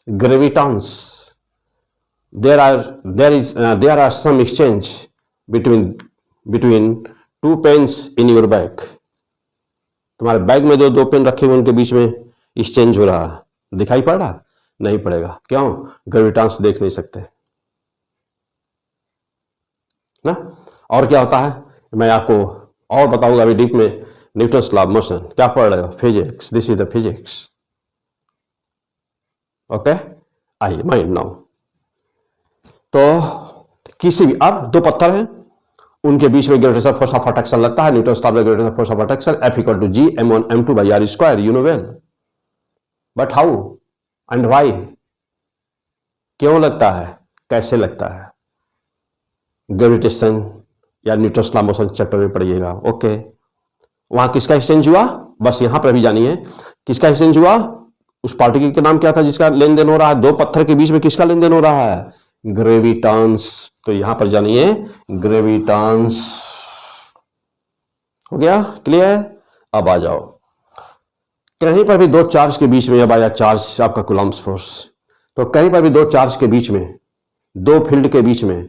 ग्रेविटांस, there are some exchange between two pens in your bag. तुम्हारे बैग में दो पेन रखे हुए, उनके बीच में एक्सचेंज हो रहा है, दिखाई पड़ रहा? नहीं पड़ेगा। क्यों? ग्रेविटांस देख नहीं सकते ना। और क्या होता है मैं आपको और बताऊंगा अभी डीप में। न्यूटन्स लॉ ऑफ मोशन, क्या पढ़ रहे हो? Physics, this is the physics. Okay, I mind now. तो किसी भी, अब दो पत्थर हैं, उनके बीच में ग्रेविटेशनल फोर्स ऑफ अट्रैक्शन लगता है, Newton's law of gravitational force of attraction, F equal to G m1 m2 by r square, you know well. But how and why? क्यों लगता है, कैसे लगता है? ग्रेविटेशन या Newton's law of motion chapter में पढ़िएगा। ओके, वहां किसका एक्सचेंज हुआ, बस यहां पर भी जानिए किसका एक्सचेंज हुआ। उस पार्टिकल के नाम क्या था जिसका लेन देन हो रहा है? दो पत्थर के बीच में किसका लेन देन हो रहा है? ग्रेविटांस। तो यहां पर जानिए ग्रेविटांस। हो गया क्लियर? अब आ जाओ, कहीं पर भी दो चार्ज के बीच में, अब आया चार्ज आपका कूलम्ब्स फोर्स। तो कहीं पर भी दो चार्ज के बीच में, दो फील्ड के बीच में,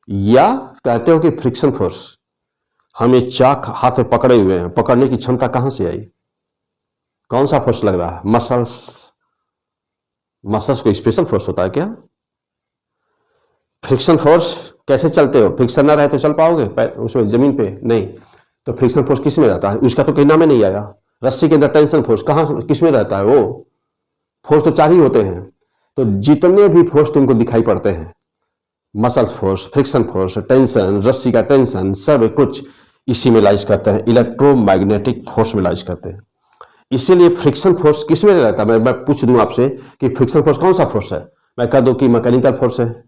या कहते हो कि फ्रिक्शन फोर्स। हम ये चाक हाथ में पकड़े हुए हैं, पकड़ने की क्षमता कहां से आई? कौन सा फोर्स लग रहा है? मसल्स। मसल्स को स्पेशल फोर्स होता है क्या? फ्रिक्शन फोर्स कैसे चलते हो? फ्रिक्शन ना रहे तो चल पाओगे उसमें जमीन पे? नहीं। तो फ्रिक्शन फोर्स किस में रहता है? उसका तो कहीं नाम में नहीं आया। रस्सी के अंदर टेंशन फोर्स कहां किस में रहता है? वो फोर्स तो चार ही होते हैं। तो जितने भी फोर्स तुमको दिखाई पड़ते हैं, muscles force, friction force, tension, रस्सी का टेंशन, सब कुछ इसी में लाइज करते हैं, इलेक्ट्रोमैग्नेटिक फोर्स में लाइज करते हैं। इसीलिए फ्रिक्शन फोर्स किस में रहता है? मैं पूछ दूं आपसे कि फ्रिक्शन फोर्स कौन सा फोर्स है? मैं कह दूं कि मैकेनिकल फोर्स है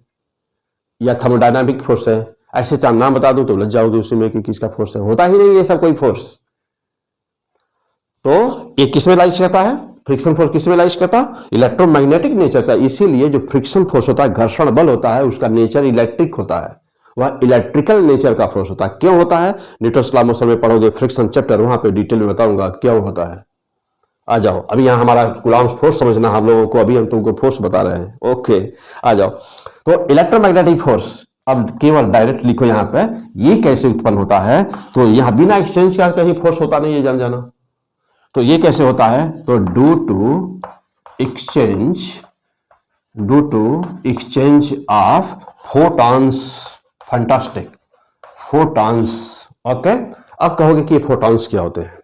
या थर्मोडायनामिक फोर्स है, ऐसे चार नाम बता दूं तो लग जाओगे उसी में कि किसका फोर्स है। होता ही नहीं ये सब कोई फोर्स। तो ये किस में लाइज करता है? फ्रिक्शन फोर्स किस में लाइज करता है? इलेक्ट्रोमैग्नेटिक नेचर का। इसीलिए जो फ्रिक्शन फोर्स होता है, घर्षण बल होता है, उसका नेचर इलेक्ट्रिक होता है, वह इलेक्ट्रिकल नेचर का फोर्स होता है। क्यों होता है? न्यूटन्स लॉ ऑफ मोशन में पढ़ोगे, फ्रिक्शन चैप्टर, वहां पे डिटेल में बताऊंगा क्यों होता है। आ जाओ, अभी यहां हमारा कूलम्ब्स फोर्स समझना हम लोगों को, अभी हम तुमको फोर्स बता रहे हैं। ओके, आ जाओ। तो इलेक्ट्रोमैग्नेटिक फोर्स, अब केवल डायरेक्ट लिखो यहां पे, ये कैसे उत्पन्न होता है? तो यहां बिना एक्सचेंज का कहीं फोर्स होता नहीं है, जान जाना। तो ये कैसे होता है? तो due to exchange of photons. Fantastic, photons. Okay, अब कहोगे कि फोटॉन्स क्या होते हैं?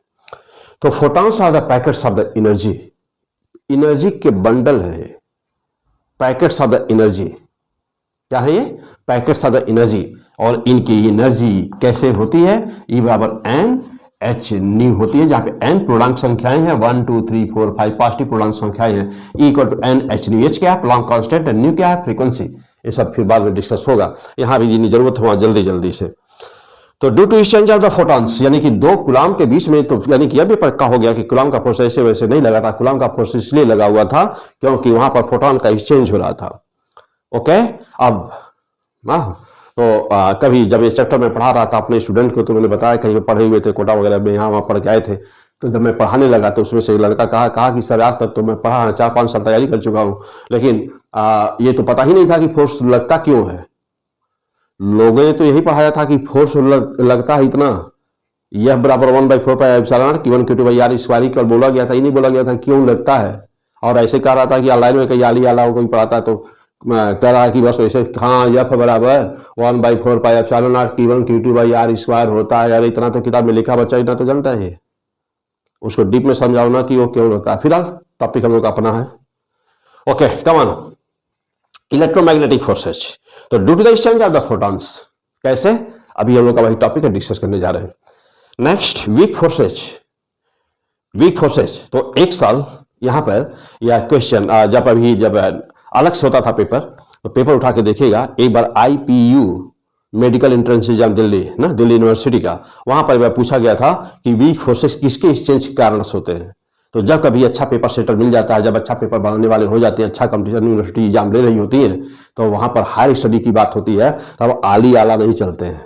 तो photons are the packets of the energy. Energy के बंडल है, पैकेट्स ऑफ द एनर्जी। क्या है ये? Packets of the energy. और इनकी एनर्जी कैसे होती है? E बराबर एन एच न्यू होती है, जहां पे एन पूर्णांक संख्याएं हैं, 1 2 3 4 5 पांचटी पूर्णांक संख्याएं हैं। E equal to n h nu. H क्या है? Planck constant. न्यू क्या है? फ्रीक्वेंसी। ये सब फिर बाद में डिस्कस होगा, यहां भी जितनी जरूरत है वहां जल्दी से। तो due to exchange of the photons, यानी कि दो कूलम्ब के बीच में, तो यानी कि यह भी पक्का हो गया कि कूलम्ब का फोर्स ऐसे वैसे नहीं लगा था। कूलम्ब का फोर्स इसलिए लगा हुआ था क्योंकि वहां पर फोटॉन का एक्सचेंज हो रहा था। ओके, अब तो कभी जब इस चैप्टर में पढ़ा रहा था अपने स्टूडेंट को, तो मैंने बताया कहीं पे पढ़े हुए थे कोटा वगैरह में, यहाँ वहाँ पढ़ के आए थे। तो जब मैं पढ़ाने लगा तो उसमें से एक लड़का कहा कि सर आज तक तो मैं पढ़ा 4-5 साल तैयारी कर चुका हूँ, लेकिन ये तो पता ही नहीं था कि फोर्स लगता क्यों है। लोगों ने तो यही पढ़ाया था कि फोर्स लगता है इतना, यह बराबर 1/4πε Q1 Q2/r स्क्वायर कर बोला गया था, ये नहीं बोला गया था क्यों लगता है। और ऐसे कह रहा था कि ऑनलाइन में कहीं आली आला कोई पढ़ाता तो कह रहा है कि बस वैसे, हाँ यह बराबर 1/4πε Q1 Q2/r स्क्वायर होता है। यार इतना तो किताब में लिखा, बच्चा इतना तो जानता है, उसको डीप में समझाओ ना कि वो क्यों होता है। फिलहाल टॉपिक हम लोग का अपना है। Okay, come on. Electromagnetic forces, तो due to the exchange of the photons, कैसे? अभी हम लोग का वही टॉपिक है, डिस्कस करने जा रहे हैं। Next, week forces. तो एक साल यहां पर यह क्वेश्चन जब अलग से होता था पेपर, तो पेपर उठा के देखिएगा एक बार। IPU medical entrance exam Delhi ना, दिल्ली यूनिवर्सिटी का, वहां पर पूछा गया था कि वीक फोर्सेज किसके एक्सचेंज के कारण होते हैं। तो जब कभी अच्छा पेपर सेटर मिल जाता है, जब अच्छा पेपर बनाने वाले हो जाते हैं, अच्छा कंपटीशन यूनिवर्सिटी एग्जाम ले रही होती है, तो वहां पर हायर स्टडी की बात होती है, तब आली आला नहीं चलते हैं,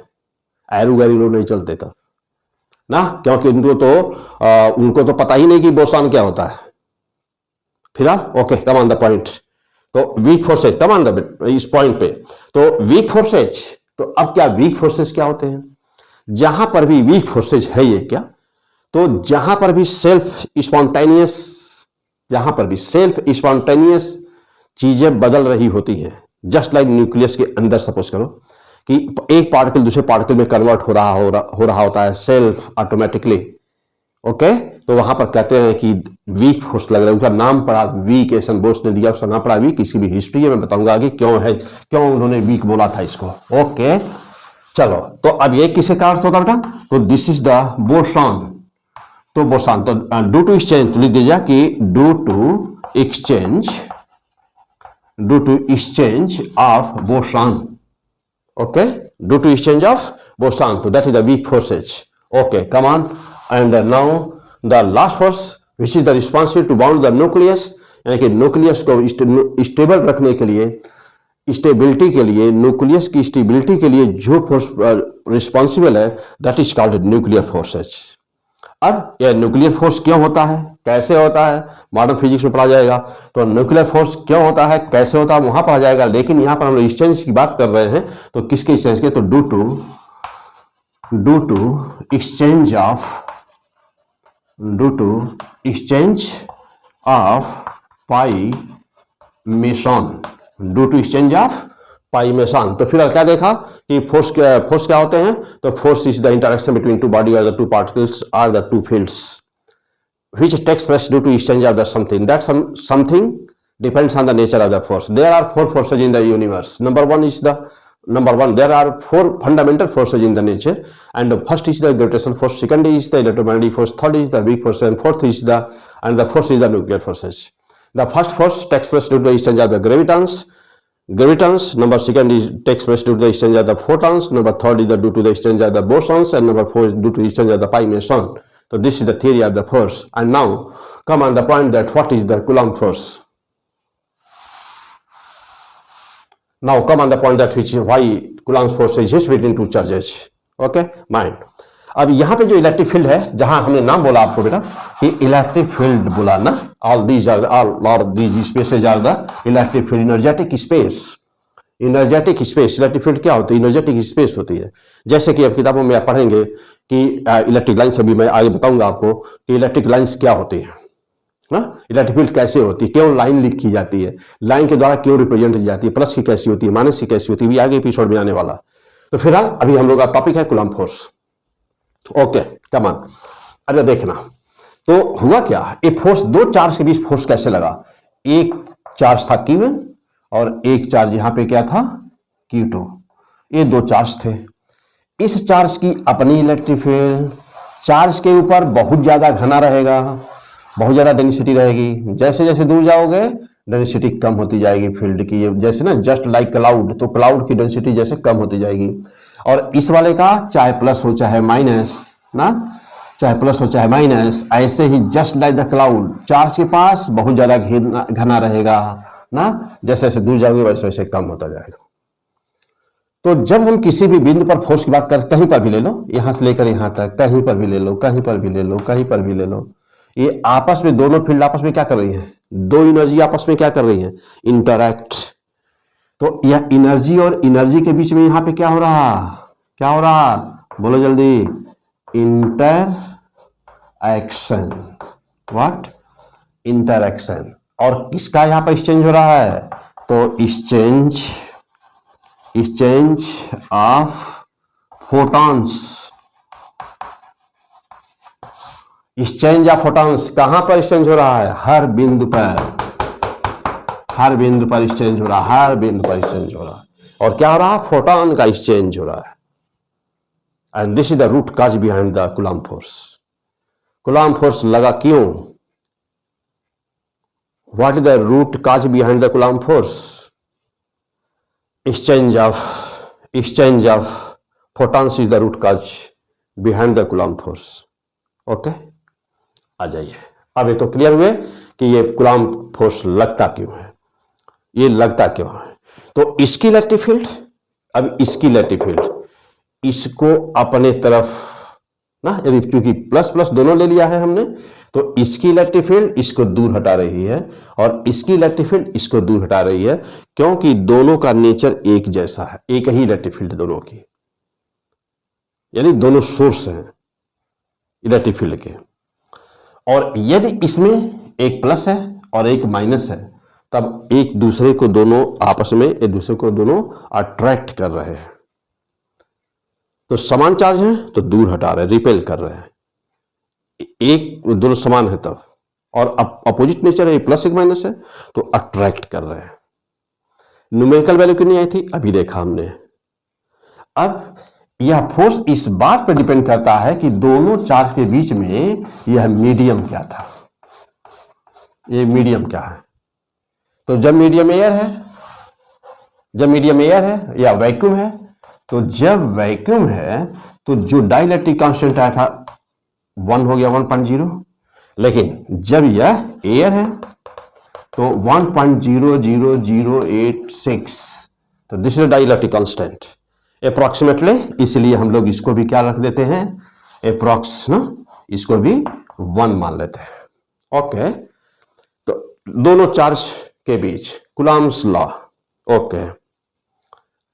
एरू गैरू लोग नहीं चलते तब ना, क्योंकि उनको तो पता ही नहीं कि बोसान क्या होता है। फिलहाल okay, come on the point. तो weak forces, come on the इस पॉइंट पे। तो वीक फोर्सेज, तो अब क्या वीक फोर्सेज क्या होते हैं? जहां पर भी वीक फोर्सेज है ये क्या, तो जहां पर भी सेल्फ स्पॉन्टेनियस चीजें बदल रही होती हैं, जस्ट लाइक न्यूक्लियस के अंदर सपोज करो कि एक पार्टिकल दूसरे पार्टिकल में कन्वर्ट हो रहा होता है सेल्फ ऑटोमेटिकली। ओके, तो वहां पर कहते हैं कि वीक फोर्स लग रहा है। उसका नाम पड़ा वीक, एसन बोस ने दिया, उसका नाम पड़ा वीक। किसी भी हिस्ट्री है मैं बताऊंगा कि क्यों उन्होंने वीक बोला था इसको। ओके चलो, तो अब ये किसे कारण से होता बेटा? तो दिस इज द बोसॉन। तो बोसॉन, तो ड्यू टू एक्सचेंज लिख दीजिए कि due to exchange of boson. Okay, due to exchange of boson, तो that is the weak forces. Okay come on, and now the last force which is the responsible to bound the nucleus, यानी कि nucleus को stable रखने के लिए, stability के लिए, nucleus की स्टेबिलिटी के लिए जो फोर्स रिस्पॉन्सिबल है, that is called nuclear forces. अब यह न्यूक्लियर फोर्स क्यों होता है, कैसे होता है, मॉडर्न फिजिक्स में पढ़ा जाएगा। तो न्यूक्लियर फोर्स क्यों होता है, कैसे होता है, वहां पढ़ा जाएगा। लेकिन यहां पर हम लोग एक्सचेंज की बात कर रहे हैं, तो किसके एक्सचेंज के? तो due to exchange of pi meson, due to exchange of pi meson. तो फिर क्या देखा कि फोर्स क्या होते हैं? तो force is the interaction between two body और द टू पार्टिकल्स और the two fields which takes place due to exchange of the something. That something depends on the nature of the force. There are four forces in the universe. Number one, there are four fundamental forces in the nature, and the first is the gravitational force, second is the electromagnetic force, third is the weak force, and fourth is the nuclear forces. The first force takes place due to the exchange of the gravitons. Number second is takes place due to the exchange of the photons. Number third is due to the exchange of the bosons, and number four is due to the exchange of the pi meson. So this is the theory of the force. And now come on the point that what is the Coulomb force. Now come on the point that which why Coulomb's force exists between two charges. Okay, mind. अब यहाँ पे जो electric field है, जहां हमने नाम बोला आपको बेटा कि इलेक्ट्रिक फील्ड बोला ना, all these spaces are the electric field, energetic space. Energetic space, electric field क्या होती है? इनर्जेटिक स्पेस होती है। जैसे कि अब किताबों में आप पढ़ेंगे कि इलेक्ट्रिक लाइन्स, अभी मैं आगे बताऊंगा आपको कि इलेक्ट्रिक लाइन्स क्या होती है ना, इलेक्ट्रिक फील्ड कैसे होती है, क्यों लाइन लिखी जाती है, लाइन के द्वारा क्यों रिप्रेजेंट की जाती है, प्लस की कैसी होती है, माइनस की कैसी होती है, भी आगे एपिसोड में आने वाला। तो फिलहाल अभी हम लोग का टॉपिक है coulomb force. Okay come on, अब देखना तो हुआ क्या, ये फोर्स, दो चार्ज के बीच फोर्स कैसे लगा? एक चार्ज था Q1 और एक चार्ज यहां पे क्या था? Q2। ये दो चार्ज थे। इस चार्ज की अपनी इलेक्ट्रिक फील्ड, चार्ज के ऊपर बहुत ज्यादा घना रहेगा, बहुत ज्यादा डेंसिटी रहेगी। जैसे जैसे दूर जाओगे डेंसिटी कम होती जाएगी फील्ड की, जैसे ना जस्ट लाइक क्लाउड, तो क्लाउड की डेंसिटी जैसे कम होती जाएगी। और इस वाले का चाहे प्लस हो चाहे माइनस ना, चाहे प्लस हो चाहे माइनस, ऐसे ही just like the cloud, charge के पास बहुत ज्यादा घना रहेगा ना, जैसे जैसे दूर जाओगे वैसे वैसे कम होता जाएगा। तो जब हम किसी भी बिंदु पर फोर्स की बात करें, कहीं पर भी ले लो, यहां से लेकर यहां तक, कहीं पर भी ले लो, कहीं पर भी ले लो, कहीं पर भी ले लो, ये आपस में, दोनों फील्ड आपस में क्या कर रही है? दो एनर्जी आपस में क्या कर रही है? इंटरैक्ट। तो यह एनर्जी और एनर्जी के बीच में यहां पे क्या हो रहा? क्या हो रहा? बोलो जल्दी। Inter action. व्हाट? इंटरएक्शन। और किसका यहां पर एक्सचेंज हो रहा है? तो exchange of photons. Exchange of photons कहां पर एक्सचेंज हो रहा है? हर बिंदु पर, हर बिंदु पर एक्सचेंज हो रहा है, हर बिंदु पर एक्सचेंज हो रहा है। और क्या हो रहा है? फोटॉन का एक्सचेंज हो रहा है। And this is the root cause behind the Coulomb force. Coulomb force लगा क्यों? What is the root cause behind the Coulomb force? Exchange of photons is the root cause behind the Coulomb force. Okay, आ जाइए। अब ये तो clear हुए कि ये कूलम्ब फोर्स लगता क्यों है, ये लगता क्यों है। तो इसकी इलेक्ट्रिक फील्ड, अब इसकी इलेक्ट्रिक फील्ड, इसको अपने तरफ ना, यदि चूंकि प्लस प्लस दोनों ले लिया है हमने, तो इसकी इलेक्ट्रिक फील्ड इसको दूर हटा रही है और इसकी इलेक्ट्रिक फील्ड इसको दूर हटा रही है, क्योंकि दोनों का नेचर एक जैसा है, एक ही इलेक्ट्रिक फील्ड दोनों की, यानी दोनों सोर्स हैं इलेक्ट्रिक फील्ड के। और यदि इसमें एक प्लस है और एक माइनस है, तब एक दूसरे को दोनों आपस में एक दूसरे को दोनों अट्रैक्ट कर रहे हैं। तो समान चार्ज है तो दूर हटा रहे हैं, रिपेल कर रहे हैं, एक दोनों समान है तब, और अपोजिट नेचर है, प्लस एक माइनस है तो अट्रैक्ट कर रहे हैं। न्यूमेरिकल वैल्यू कितनी आई थी अभी देखा हमने। अब यह फोर्स इस बात पर डिपेंड करता है कि दोनों चार्ज के बीच में यह मीडियम क्या था, ये मीडियम क्या है। तो जब मीडियम एयर है, जब मीडियम एयर है या वैक्यूम है, तो जब वैक्यूम है तो जो डाइलेक्ट्रिक कांस्टेंट आया था 1 हो गया 1.0, लेकिन जब यह एयर है तो 1.00086, तो this is dielectric constant approximately, इसलिए हम लोग इसको भी क्या रख देते हैं, अप्रोक्स ना, इसको भी 1 मान लेते हैं। ओके, तो दोनों चार्ज के बीच कूलॉम्स लॉ। ओके,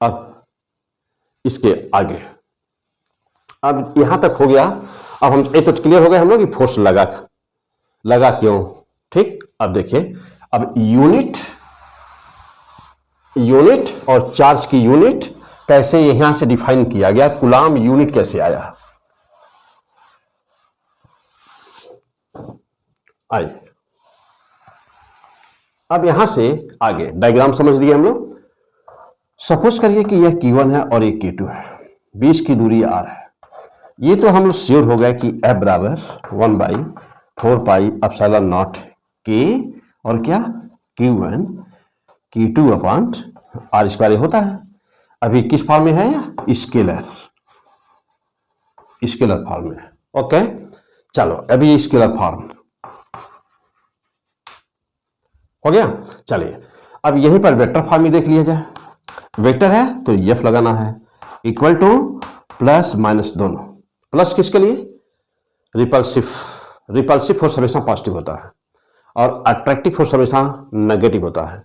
अब इसके आगे, अब यहां तक हो गया। अब हम ये तो क्लियर हो गया हम लोग कि फोर्स लगा क्यों, ठीक। अब देखिए, अब यूनिट और चार्ज की यूनिट कैसे यहां से डिफाइन किया गया, कूलॉम यूनिट कैसे आया, आइए अब यहां से आगे डायग्राम समझ लिए हम लोग। सपोज करिए कि यह Q1 है और ये Q2 है, बीच की दूरी R है। ये तो हम लोग श्योर हो गए कि F बराबर 1/4πε0 K और क्या Q1 Q2 अपॉन R² होता है। अभी किस फॉर्म में है, स्केलर फॉर्म में। ओके, चलो अभी स्केलर फॉर्म हो गया। चलिए अब यहीं पर वेक्टर फॉर्म में देख लिया जाए। वेक्टर है तो F लगाना है, इक्वल टू प्लस माइनस दोनों। प्लस किसके लिए, रिपल्सिव फोर्स हमेशा पॉजिटिव होता है और अट्रैक्टिव फोर्स हमेशा नेगेटिव होता है।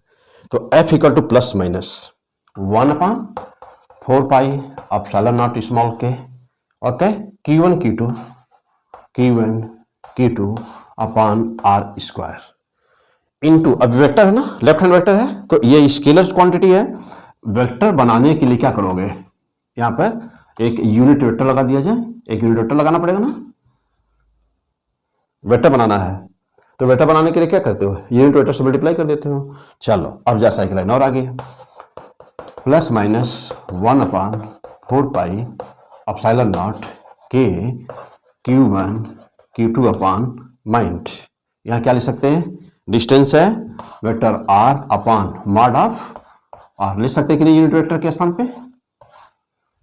तो F equal to plus minus 1/4πε0 small k, okay, Q1 Q2 upon R² into, अब वेक्टर है ना, लेफ्ट हैंड वेक्टर है तो ये स्केलर क्वांटिटी है। वेक्टर बनाने के लिए क्या करोगे, यहां पर एक यूनिट वेक्टर लगा दिया जाए, एक यूनिट वेक्टर लगाना पड़ेगा ना, वेक्टर बनाना है। तो वेक्टर बनाने के लिए क्या करते हो, यूनिट वेक्टर से मल्टीप्लाई कर देते हो। चलो अब जा साइकिल लाइन और आगे, प्लस माइनस 1/4πε0 के Q1 Q2 अपॉन माइंड, यहां क्या लिख सकते हैं, डिस्टेंस है vector R upon mod of R, लिख सकते हैं कि नहीं, यूनिट वेक्टर के स्थान पे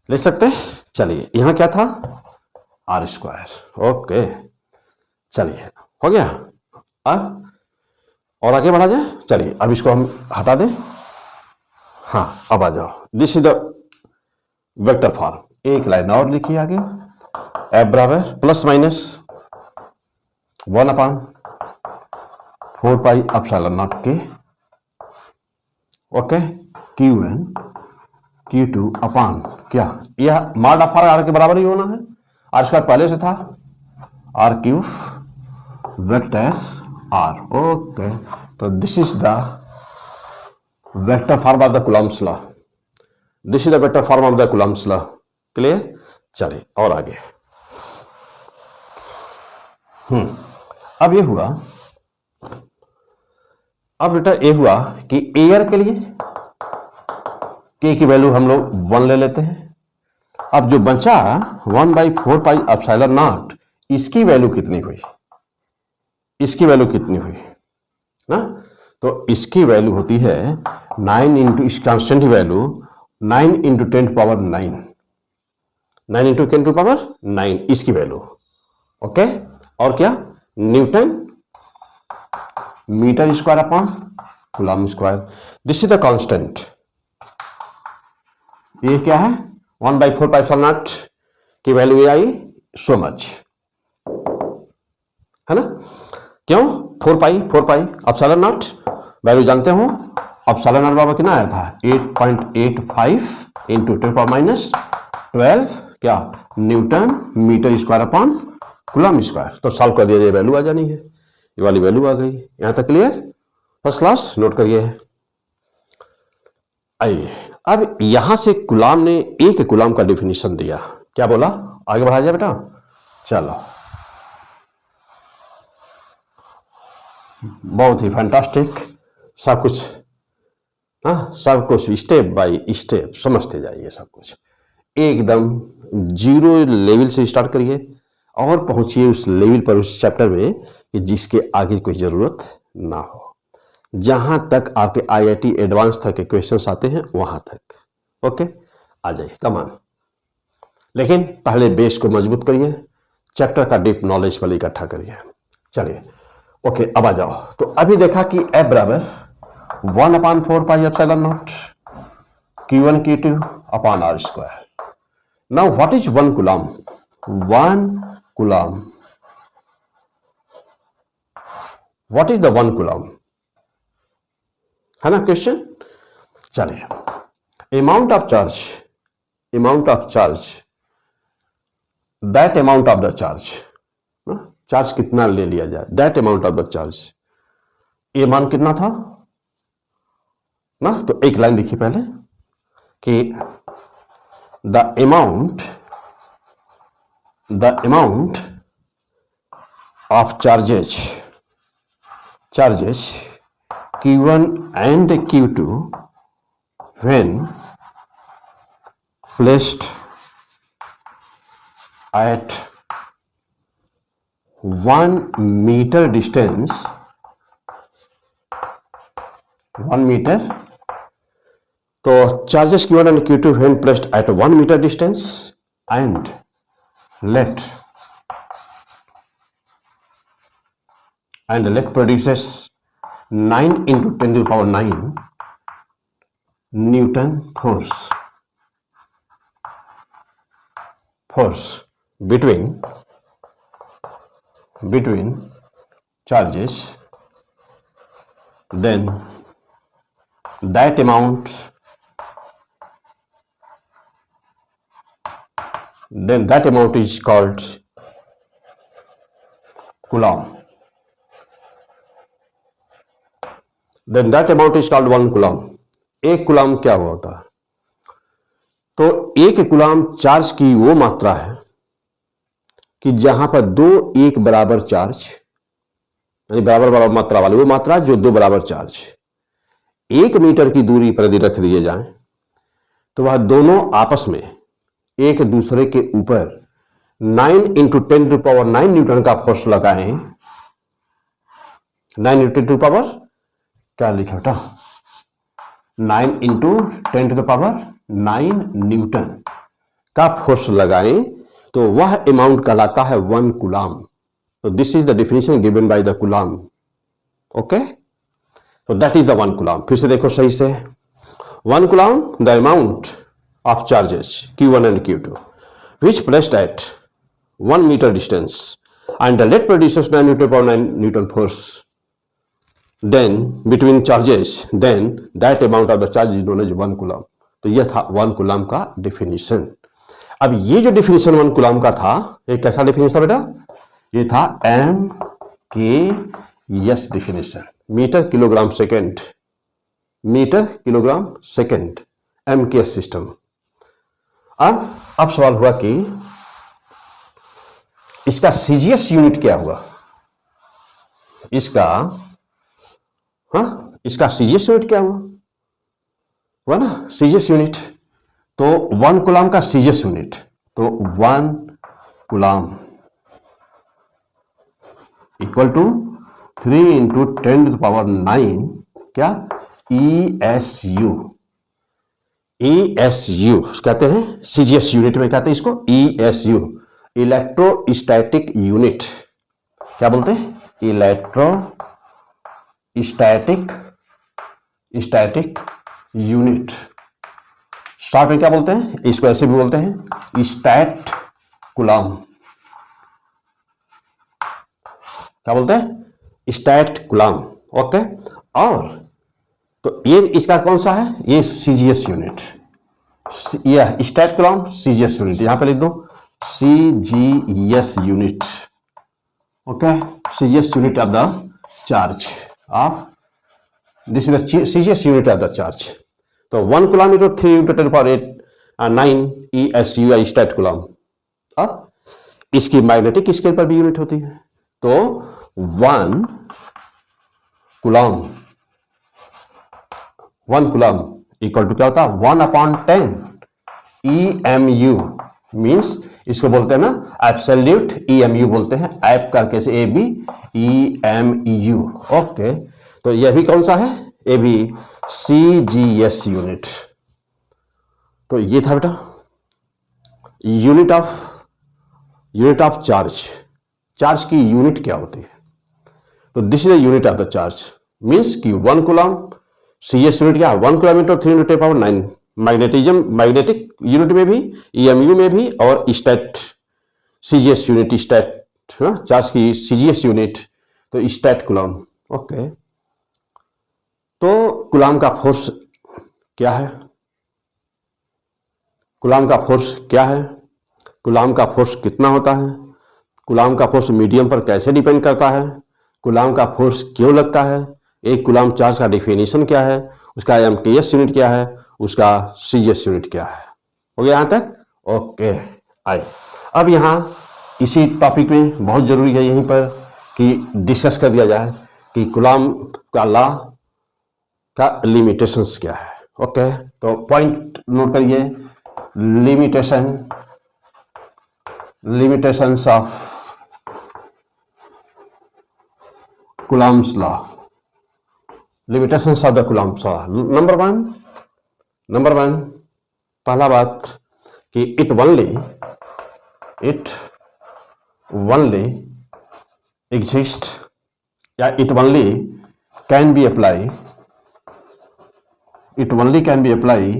लिख सकते हैं। चलिए यहां क्या था, R²। ओके, चलिए हो गया। अब और आगे बढ़ा जाए, चलिए अब इसको हम हटा दें। हाँ, अब आ जाओ, this is the vector form. एक लाइन और लिखिए आगे, F बराबर प्लस माइनस 1/4πε0 के, ओके, Q1 Q2 अपॉन क्या, यह मॉड ऑफ R के बराबर ही होना है, R² पहले से था, R³ वेक्टर R। ओके, तो this is the vector form of the Coulomb's law, this is the vector form of the Coulomb's law. Clear, चलिए और आगे। अब ये हुआ, अब बेटा ये हुआ कि एयर के लिए K की वैल्यू हम लोग 1 ले लेते हैं। अब जो बचा 1/4πε0, इसकी वैल्यू कितनी हुई, इसकी वैल्यू कितनी हुई ना, तो इसकी वैल्यू होती है 9 इंटू, इस कांस्टेंट की value 9 into 10 power 9, 9 into 10 power 9 इसकी वैल्यू। ओके, और क्या, newton metre square upon coulomb square, this is the constant. ये क्या है, 1/4πε0 की वैल्यू ये आई, सो मच, है ना। क्यों? 4 पाई एप्सिलॉन नॉट वैल्यू जानते हो। एप्सिलॉन नॉट बराबर कितना आया था 8.85 इंटू 10⁻12 क्या newton metre square upon coulomb square. तो सॉल्व कर दिया, ये वैल्यू आ जानी है, ये वाली वैल्यू आ गई। यहां तक क्लियर? फर्स्ट क्लास, नोट करिए। आइए अब यहां से गुलाम ने एक गुलाम का डिफिनीशन दिया, क्या बोला? आगे बढ़ा जाए बेटा, चलो। बहुत ही फैंटास्टिक, सब कुछ, हाँ सब कुछ स्टेप बाय स्टेप समझते जाइए, सब कुछ एकदम जीरो लेवल से स्टार्ट करिए और पहुंचिए उस लेवल पर, उस चैप्टर में कि जिसके आगे कोई जरूरत ना हो। जहां तक आपके आईआईटी एडवांस तक के क्वेश्चंस आते हैं वहां तक, ओके आ जाइए, कमान। लेकिन पहले बेस को मजबूत करिए, चैप्टर का डीप नॉलेज वाले इकट्ठा करिए। चलिए ओके, अब आ जाओ। तो अभी देखा कि F बराबर 1/4 pi epsilon not Q1 Q2 upon R square. Now what is 1 coulomb? 1 coulomb, what is the 1 coulomb, है ना क्वेश्चन। चलिए, amount of charge that amount of the charge, charge कितना ले लिया जाए, that amount of the charge, ये मान कितना था ना। तो एक लाइन लिखी पहले कि the amount of charges Q1 and Q2 when placed at 1 meter distance, 1 meter, तो charges Q1 and Q2 when placed at 1 meter distance and let produces 9 into 10 to the power 9 Newton force between charges, then that amount is called coulomb. Then that amount is called 1 coulomb. एक coulomb क्या होता है? तो एक coulomb charge की वो मात्रा है कि जहां पर दो एक बराबर चार्ज, यानी बराबर मात्रा वाली वो मात्रा जो दो बराबर चार्ज 1 मीटर की दूरी पर यदि रख दिए जाएं, तो वह दोनों आपस में एक दूसरे के ऊपर 9 into 10 to the power 9 Newton का फोर्स लगाएं। 9 into 10 to the power क्या लिखा बेटा, 9 into 10 to the power 9 Newton का फोर्स लगाएं, तो वह अमाउंट कहलाता है 1 कूलम। तो this is the definition given by the coulomb, okay. तो दैट इज द 1 कूलम। फिर से देखो सही से, 1 coulomb the amount of charges Q1 and Q2 which placed at 1 meter distance and the lead produces 9 Newton per 9 Newton force then between charges, then that amount of the charge is known as 1 coulomb. तो यह था 1 coulomb का definition. अब ये जो definition 1 coulomb का था, ये कैसा डिफिनीशन था बेटा? ये था MKS definition, metre kilogram second, MKS system. अब सवाल हुआ कि इसका सीजीएस यूनिट क्या हुआ? इसका सीजीएस यूनिट क्या हुआ ना, सीजीएस यूनिट। तो 1 कूलम का सीजीएस यूनिट, तो 1 coulomb equal to 3 into 10 to the power 9 क्या ESU कहते हैं, सीजीएस यूनिट में कहते हैं इसको ESU, इलेक्ट्रोस्टैटिक यूनिट। क्या बोलते हैं? Static unit. शॉर्ट में क्या बोलते हैं? इसको ऐसे भी बोलते हैं स्टैट कूलम। क्या बोलते हैं, स्टैट कूलम। ओके, और तो ये इसका कौन सा है, ये सीजीएस यूनिट, यह स्टैट कूलम सीजीएस यूनिट, यहां पे लिख दो CGS unit. Okay, CGS unit of the charge of, this is the CGS unit of the charge. तो 1 coulomb into 3 into 10⁻⁹ ESUI stat coulomb. अब इसकी मैग्नेटिक स्केल पर भी यूनिट होती है, तो 1 कूलम इक्वल टू क्या होता है, 1/10 EMU, मीन्स इसको बोलते हैं ना एब्सोल्यूट EMU बोलते हैं, ऐप करके से AB EMU। ओके, तो यह भी कौन सा है, ये भी CGS यूनिट। तो ये था बेटा यूनिट ऑफ चार्ज की यूनिट क्या होती है। तो this is the unit of the charge, means कि 1 कूलम सीजीएस यूनिट क्या है, 1 कूलम इंटू 3 × 10⁻⁹ मैग्नेटिक यूनिट में भी, EMU में भी, और stat CGS unit, stat charge की सीजीएस यूनिट, तो स्टैट कूलम। ओके, तो कूलम का फोर्स क्या है, कूलम का फोर्स क्या है, कूलम का फोर्स कितना होता है, कूलम का फोर्स मीडियम पर कैसे डिपेंड करता है, कूलम का फोर्स क्यों लगता है, एक कूलम चार्ज का डिफिनेशन क्या है, उसका MKS यूनिट क्या है, उसका CGS यूनिट क्या है। हो गया यहां तक। ओके, आए अब यहां इसी टॉपिक में बहुत जरूरी है यहीं पर कि डिस्कस कर दिया जाए कि कूलम का लॉ का लिमिटेशंस क्या है। ओके, तो पॉइंट नोट करिए, limitations of Coulomb's law, limitations of the Coulomb's law। Number one पहला बात कि it only exist या it only can be applied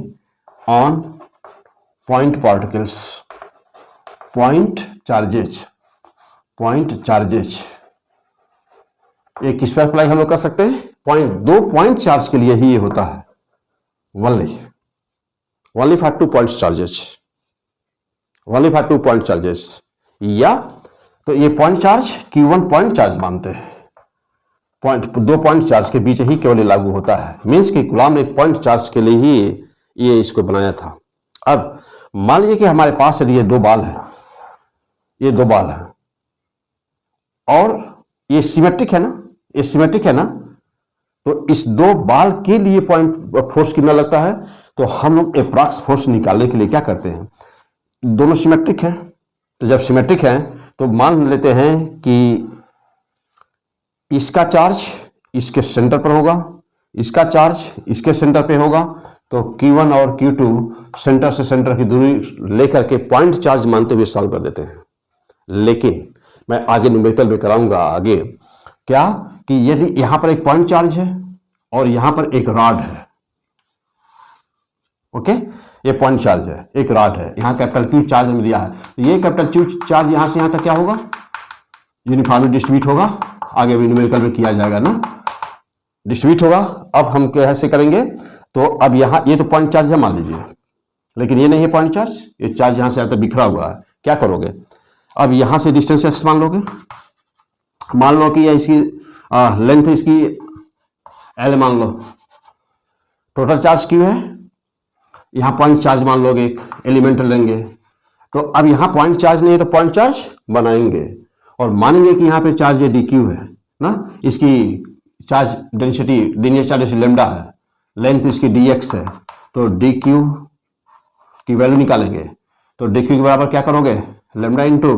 on point particles, point charges। ये किस पर अप्लाई हम लोग कर सकते हैं, दो पॉइंट चार्ज के लिए ही ये होता है, only for 2 point charges, या तो ये point charge Q1 point charge मानते हैं, दो पॉइंट चार्ज के बीच ही केवल लागू होता है, मीन्स कि कूलम ने पॉइंट चार्ज के लिए ही ये इसको बनाया था। अब मान लीजिए कि हमारे पास यदि ये दो बाल है और ये सिमेट्रिक है ना, तो इस दो बाल के लिए पॉइंट फोर्स कितना लगता है, तो हम लोग एप्रॉक्स फोर्स निकालने के लिए क्या करते हैं, दोनों सिमेट्रिक हैं, तो जब सिमेट्रिक हैं तो मान लेते हैं कि इसका चार्ज इसके सेंटर पर होगा, इसका चार्ज इसके सेंटर पे होगा, तो Q1 और Q2 सेंटर से सेंटर की दूरी लेकर के पॉइंट चार्ज मानते हुए सॉल्व कर देते हैं। लेकिन मैं आगे न्यूमेरिकल में कराऊंगा आगे क्या कि यदि यहां पर एक पॉइंट चार्ज है और यहां पर एक रॉड है, ओके, ये पॉइंट चार्ज है, एक रॉड है, यहां कैपिटल Q चार्ज में दिया है, तो ये कैपिटल Q चार्ज यहां से यहां तक क्या होगा, यूनिफॉर्मली डिस्ट्रीब्यूट होगा, आगे भी न्यूमेरिकल में किया जाएगा ना, डिस्ट्रीब्यूट होगा। अब हम कैसे करेंगे, तो अब यहाँ ये तो पॉइंट चार्ज है मान लीजिए, लेकिन ये नहीं है पॉइंट चार्ज, ये चार्ज यहाँ से आता बिखरा हुआ है, क्या करोगे, अब यहाँ से डिस्टेंस x मान लोगे, मान लो कि ये इसकी लेंथ इसकी L मान लो, टोटल चार्ज Q है, यहाँ पॉइंट चार्ज मान लोगे, एक एलिमेंट लेंगे, तो अब यहाँ पॉइंट चार्ज नहीं है तो पॉइंट चार्ज बनाएंगे और मानेंगे कि यहाँ पे चार्ज ये dq है ना, इसकी charge density linear charge lambda है, लेंथ इसकी dx है, तो dq की वैल्यू निकालेंगे, तो dq के बराबर क्या करोगे, लेमडा इंटू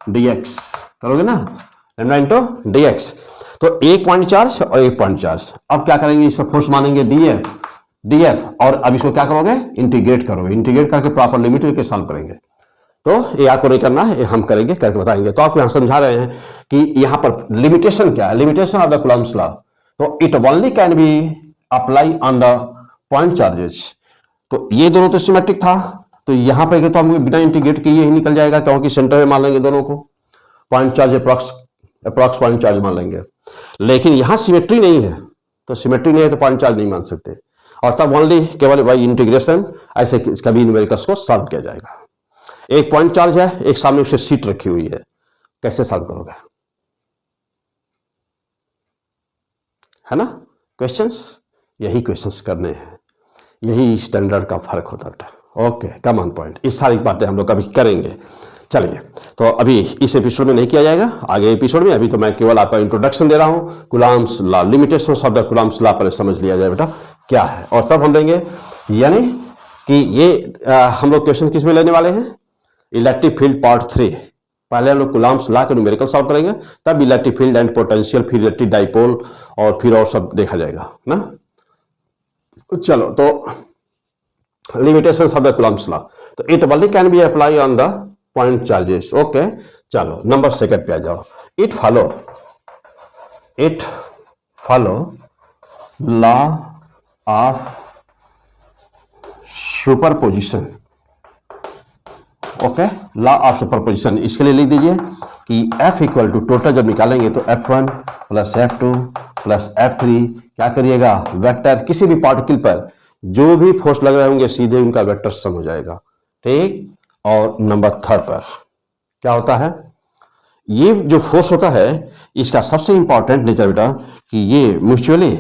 dx करोगे ना, लेमडा इंटू dx। तो एक पॉइंट चार्ज और एक पॉइंट चार्ज, अब क्या करेंगे, इस पर फोर्स मानेंगे df, और अब इसको क्या करोगे, इंटीग्रेट करोगे, इंटीग्रेट करके प्रॉपर लिमिट लेके सॉल्व करेंगे। तो ये आपको नहीं करना है, ये हम करेंगे, करके बताएंगे। तो आपको यहाँ समझा रहे हैं कि यहाँ पर लिमिटेशन क्या है, limitation of the Coulomb's law, तो it only can be apply on the point charges. तो ये दोनों तो सिमेट्रिक था, तो यहाँ पे तो हम बिना इंटीग्रेट किए ही निकल जाएगा, क्योंकि सेंटर में मान लेंगे दोनों को, point charge approx approx point charge मान लेंगे। लेकिन यहां सिमेट्री नहीं है, तो सिमेट्री नहीं है तो पॉइंट चार्ज नहीं मान सकते, और तब ओनली केवल बाई इंटीग्रेशन ऐसे कभी न्यूमेरिकल्स को सॉल्व किया जाएगा। एक पॉइंट चार्ज है, एक सामने उसे सीट रखी हुई है, कैसे सॉल्व करोगे, है ना क्वेश्चंस? यही क्वेश्चंस करने हैं, यही स्टैंडर्ड का फर्क होता है। Okay, come on point. इस सारी बातें हम लोग कभी करेंगे। चलिए, तो अभी इस एपिसोड में नहीं किया जाएगा, आगे एपिसोड में। अभी तो मैं केवल आपका इंट्रोडक्शन दे रहा हूं। Coulomb's law, limitations of the Coulomb's law पर समझ लिया जाए बेटा क्या है, और तब हम लेंगे, यानी कि ये हम लोग क्वेश्चन किस में लेने वाले हैं, इलेक्ट्रिक फील्ड पार्ट 3। पहले हम लोग कूलम्ब्स लॉ के न्यूमेरिकल सॉल्व करेंगे, तब इलेक्ट्रिक फील्ड एंड पोटेंशियल, फिर इलेक्ट्रिक डाइपोल, और फिर और सब देखा जाएगा ना। चलो, तो limitations of the Coulomb's law, तो it only can be apply on the point charges. Okay, चलो नंबर सेकंड पे आ जाओ। It follow law of superposition. Okay, law of superposition, इसके लिए लिख दीजिए कि F इक्वल टू, टोटल जब निकालेंगे तो F1 plus F2 plus F3, क्या करिएगा, वेक्टर किसी भी पार्टिकल पर जो भी फोर्स लग रहे होंगे सीधे उनका वेक्टर सम हो जाएगा। ठीक, और नंबर थर्ड पर क्या होता है, ये जो फोर्स होता है इसका सबसे इंपॉर्टेंट नेचर बेटा कि ये म्यूचुअली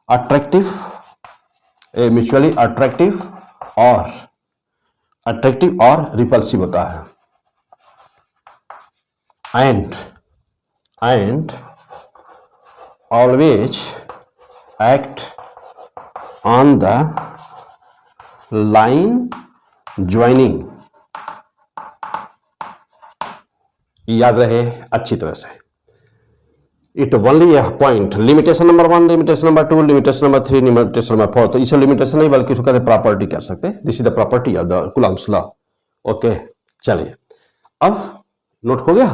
अट्रैक्टिव, म्यूचुअली अट्रैक्टिव और रिपल्सिव होता है, and always act on the line joining. याद रहे अच्छी तरह से। It only a point, limitation number 1, limitation number 2, limitation number 3, limitation number 4। तो इसे लिमिटेशन नहीं बल्कि इसको कहते हैं प्रॉपर्टी कर सकते हैं। This is the property of the Coulomb's law. Okay, चलिए, अब नोट हो गया,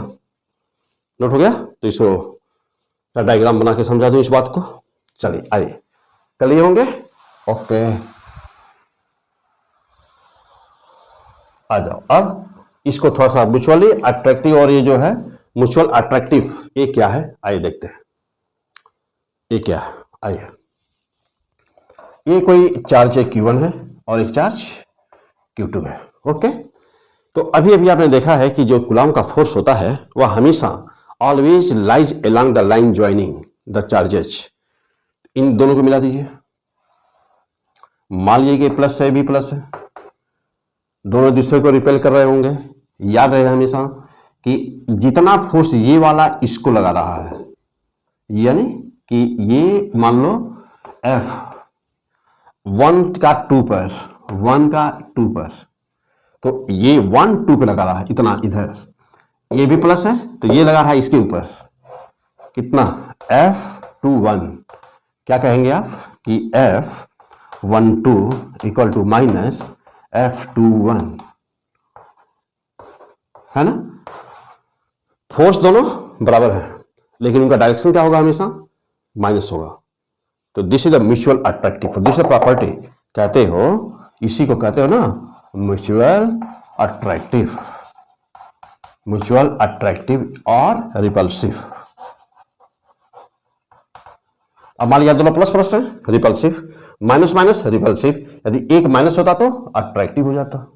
तो इसको डायग्राम बना के समझा दूं इस बात को। चलिए आइए, कर लिए होंगे। ओके, आ जाओ। अब इसको थोड़ा सा म्यूचुअली अट्रैक्टिव, और ये जो है म्यूचुअल अट्रैक्टिव, ये क्या है आइए देखते हैं। ये क्या है आइए, ये कोई चार्ज है Q1 है और एक चार्ज Q2 है। ओके, तो अभी आपने देखा है कि जो कूलम्ब का फोर्स होता है वह हमेशा always lies along the line joining the charges. इन दोनों को मिला दीजिए, मान लीजिए कि प्लस है, भी प्लस है, दोनों दूसरे को रिपेल कर रहे होंगे। याद रहे हमेशा कि जितना फोर्स ये वाला इसको लगा रहा है, यानी कि ये मान लो F1 का 2 पर, 1 का 2 पर, तो ये 1 2 पे लगा रहा है इतना, इधर ये भी प्लस है तो ये लगा रहा है इसके ऊपर कितना, F21। क्या कहेंगे आप कि F12 equal to minus F21, है ना। फोर्स दोनों बराबर है लेकिन उनका डायरेक्शन क्या होगा, हमेशा माइनस होगा। तो this is the mutual attractive, this is property कहते हो, इसी को कहते हो ना म्यूचुअल अट्रैक्टिव, म्यूचुअल अट्रैक्टिव और रिपल्सिव। अब मान लिया दोनों प्लस प्लस है, रिपल्सिव, माइनस माइनस रिपल्सिव। यदि एक माइनस होता तो अट्रैक्टिव हो जाता,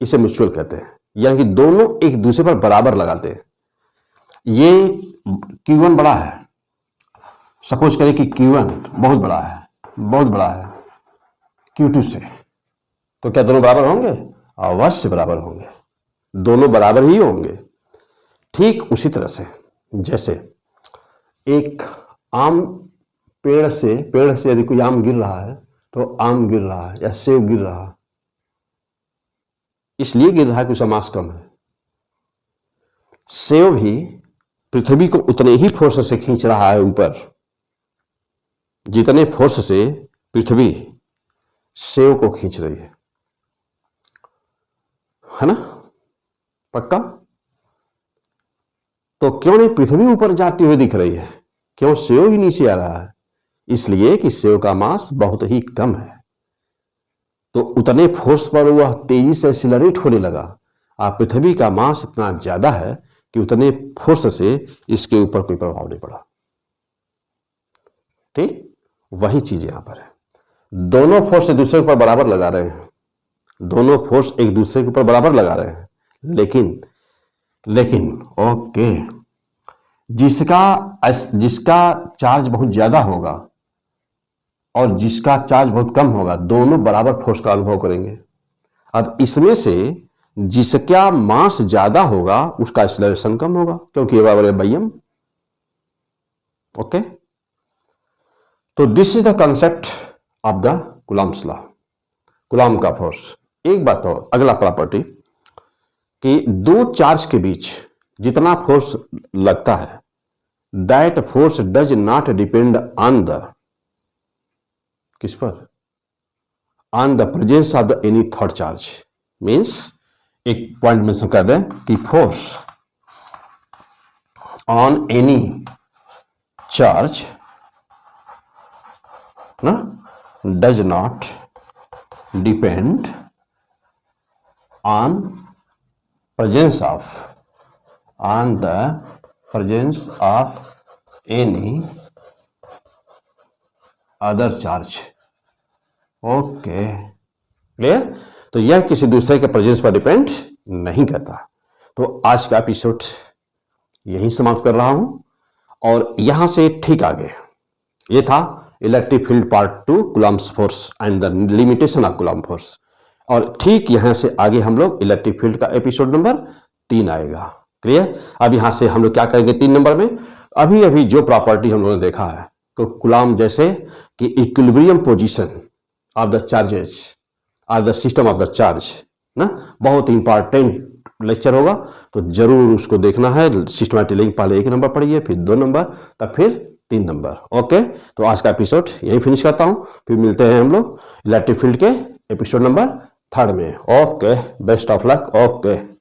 इसे म्यूचुअल कहते हैं, यानी कि दोनों एक दूसरे पर बराबर लगाते हैं। ये Q1 बड़ा है, सपोज करें कि Q1 बहुत बड़ा है, बहुत बड़ा है Q2 से, तो क्या दोनों बराबर होंगे? अवश्य बराबर होंगे, दोनों बराबर ही होंगे। ठीक उसी तरह से जैसे एक आम पेड़ से यदि कोई आम गिर रहा है तो आम गिर रहा है या सेब गिर रहा है, इसलिए गिर रहा है कि उसका मास कम है। सेब भी पृथ्वी को उतने ही फोर्स से खींच रहा है ऊपर जितने फोर्स से पृथ्वी सेब को खींच रही है ना, पक्का। तो क्यों नहीं पृथ्वी ऊपर जाती हुई दिख रही है, क्यों सेब ही नीचे आ रहा है? इसलिए कि सेब का मास बहुत ही कम है, तो उतने फोर्स पर वह तेजी से एक्सीलरेट होने लगा पृथ्वी का मास इतना ज्यादा है कि उतने फोर्स से इसके ऊपर कोई प्रभाव नहीं पड़ा। ठीक, वही चीज यहां पर है। दोनों फोर्स एक दूसरे के ऊपर बराबर लगा रहे हैं, दोनों फोर्स एक दूसरे के ऊपर बराबर लगा रहे हैं, लेकिन ओके, जिसका चार्ज बहुत ज्यादा होगा और जिसका चार्ज बहुत कम होगा, दोनों बराबर फोर्स का अनुभव करेंगे। अब इसमें से जिसका मास ज्यादा होगा उसका एक्सेलरेशन कम होगा, क्योंकि ये बराबर है बाई m। ओके, तो this is the concept of the Coulomb's law, coulomb का फोर्स। एक बात और, अगला प्रॉपर्टी कि दो चार्ज के बीच जितना फोर्स लगता है, that force does not depend on the, किस पर, on the presence of the any third charge. Means एक पॉइंट मेंशन कर दें कि फोर्स ऑन एनी चार्ज ना does not depend on presence of, on the presence of any other charge। Okay, clear. तो यह किसी दूसरे के प्रेजेंस पर डिपेंड नहीं करता। तो आज का एपिसोड यहीं समाप्त कर रहा हूं, और यहां से ठीक आगे ये था electric field part 2, Coulomb's force and the limitation of coulomb force. और ठीक यहां से आगे हम लोग इलेक्ट्रिक फील्ड का एपिसोड नंबर 3 आएगा। क्लियर। अब यहां से हम लोग क्या करेंगे 3 नंबर में, अभी जो प्रॉपर्टी हम लोगों ने देखा है तो कूलम्ब जैसे कि equilibrium position of the charges और the system of the charge ना, बहुत इंपॉर्टेंट लेक्चर होगा, तो जरूर उसको देखना है। सिस्टमैटिक लिंक पहले 1 नंबर पढ़िए, फिर 2 नंबर, तब फिर 3 नंबर। ओके, तो आज का एपिसोड यही फिनिश करता हूं, फिर मिलते हैं हम लोग इलेक्ट्रिक फील्ड के एपिसोड नंबर 3 में। Okay, best of luck. Okay.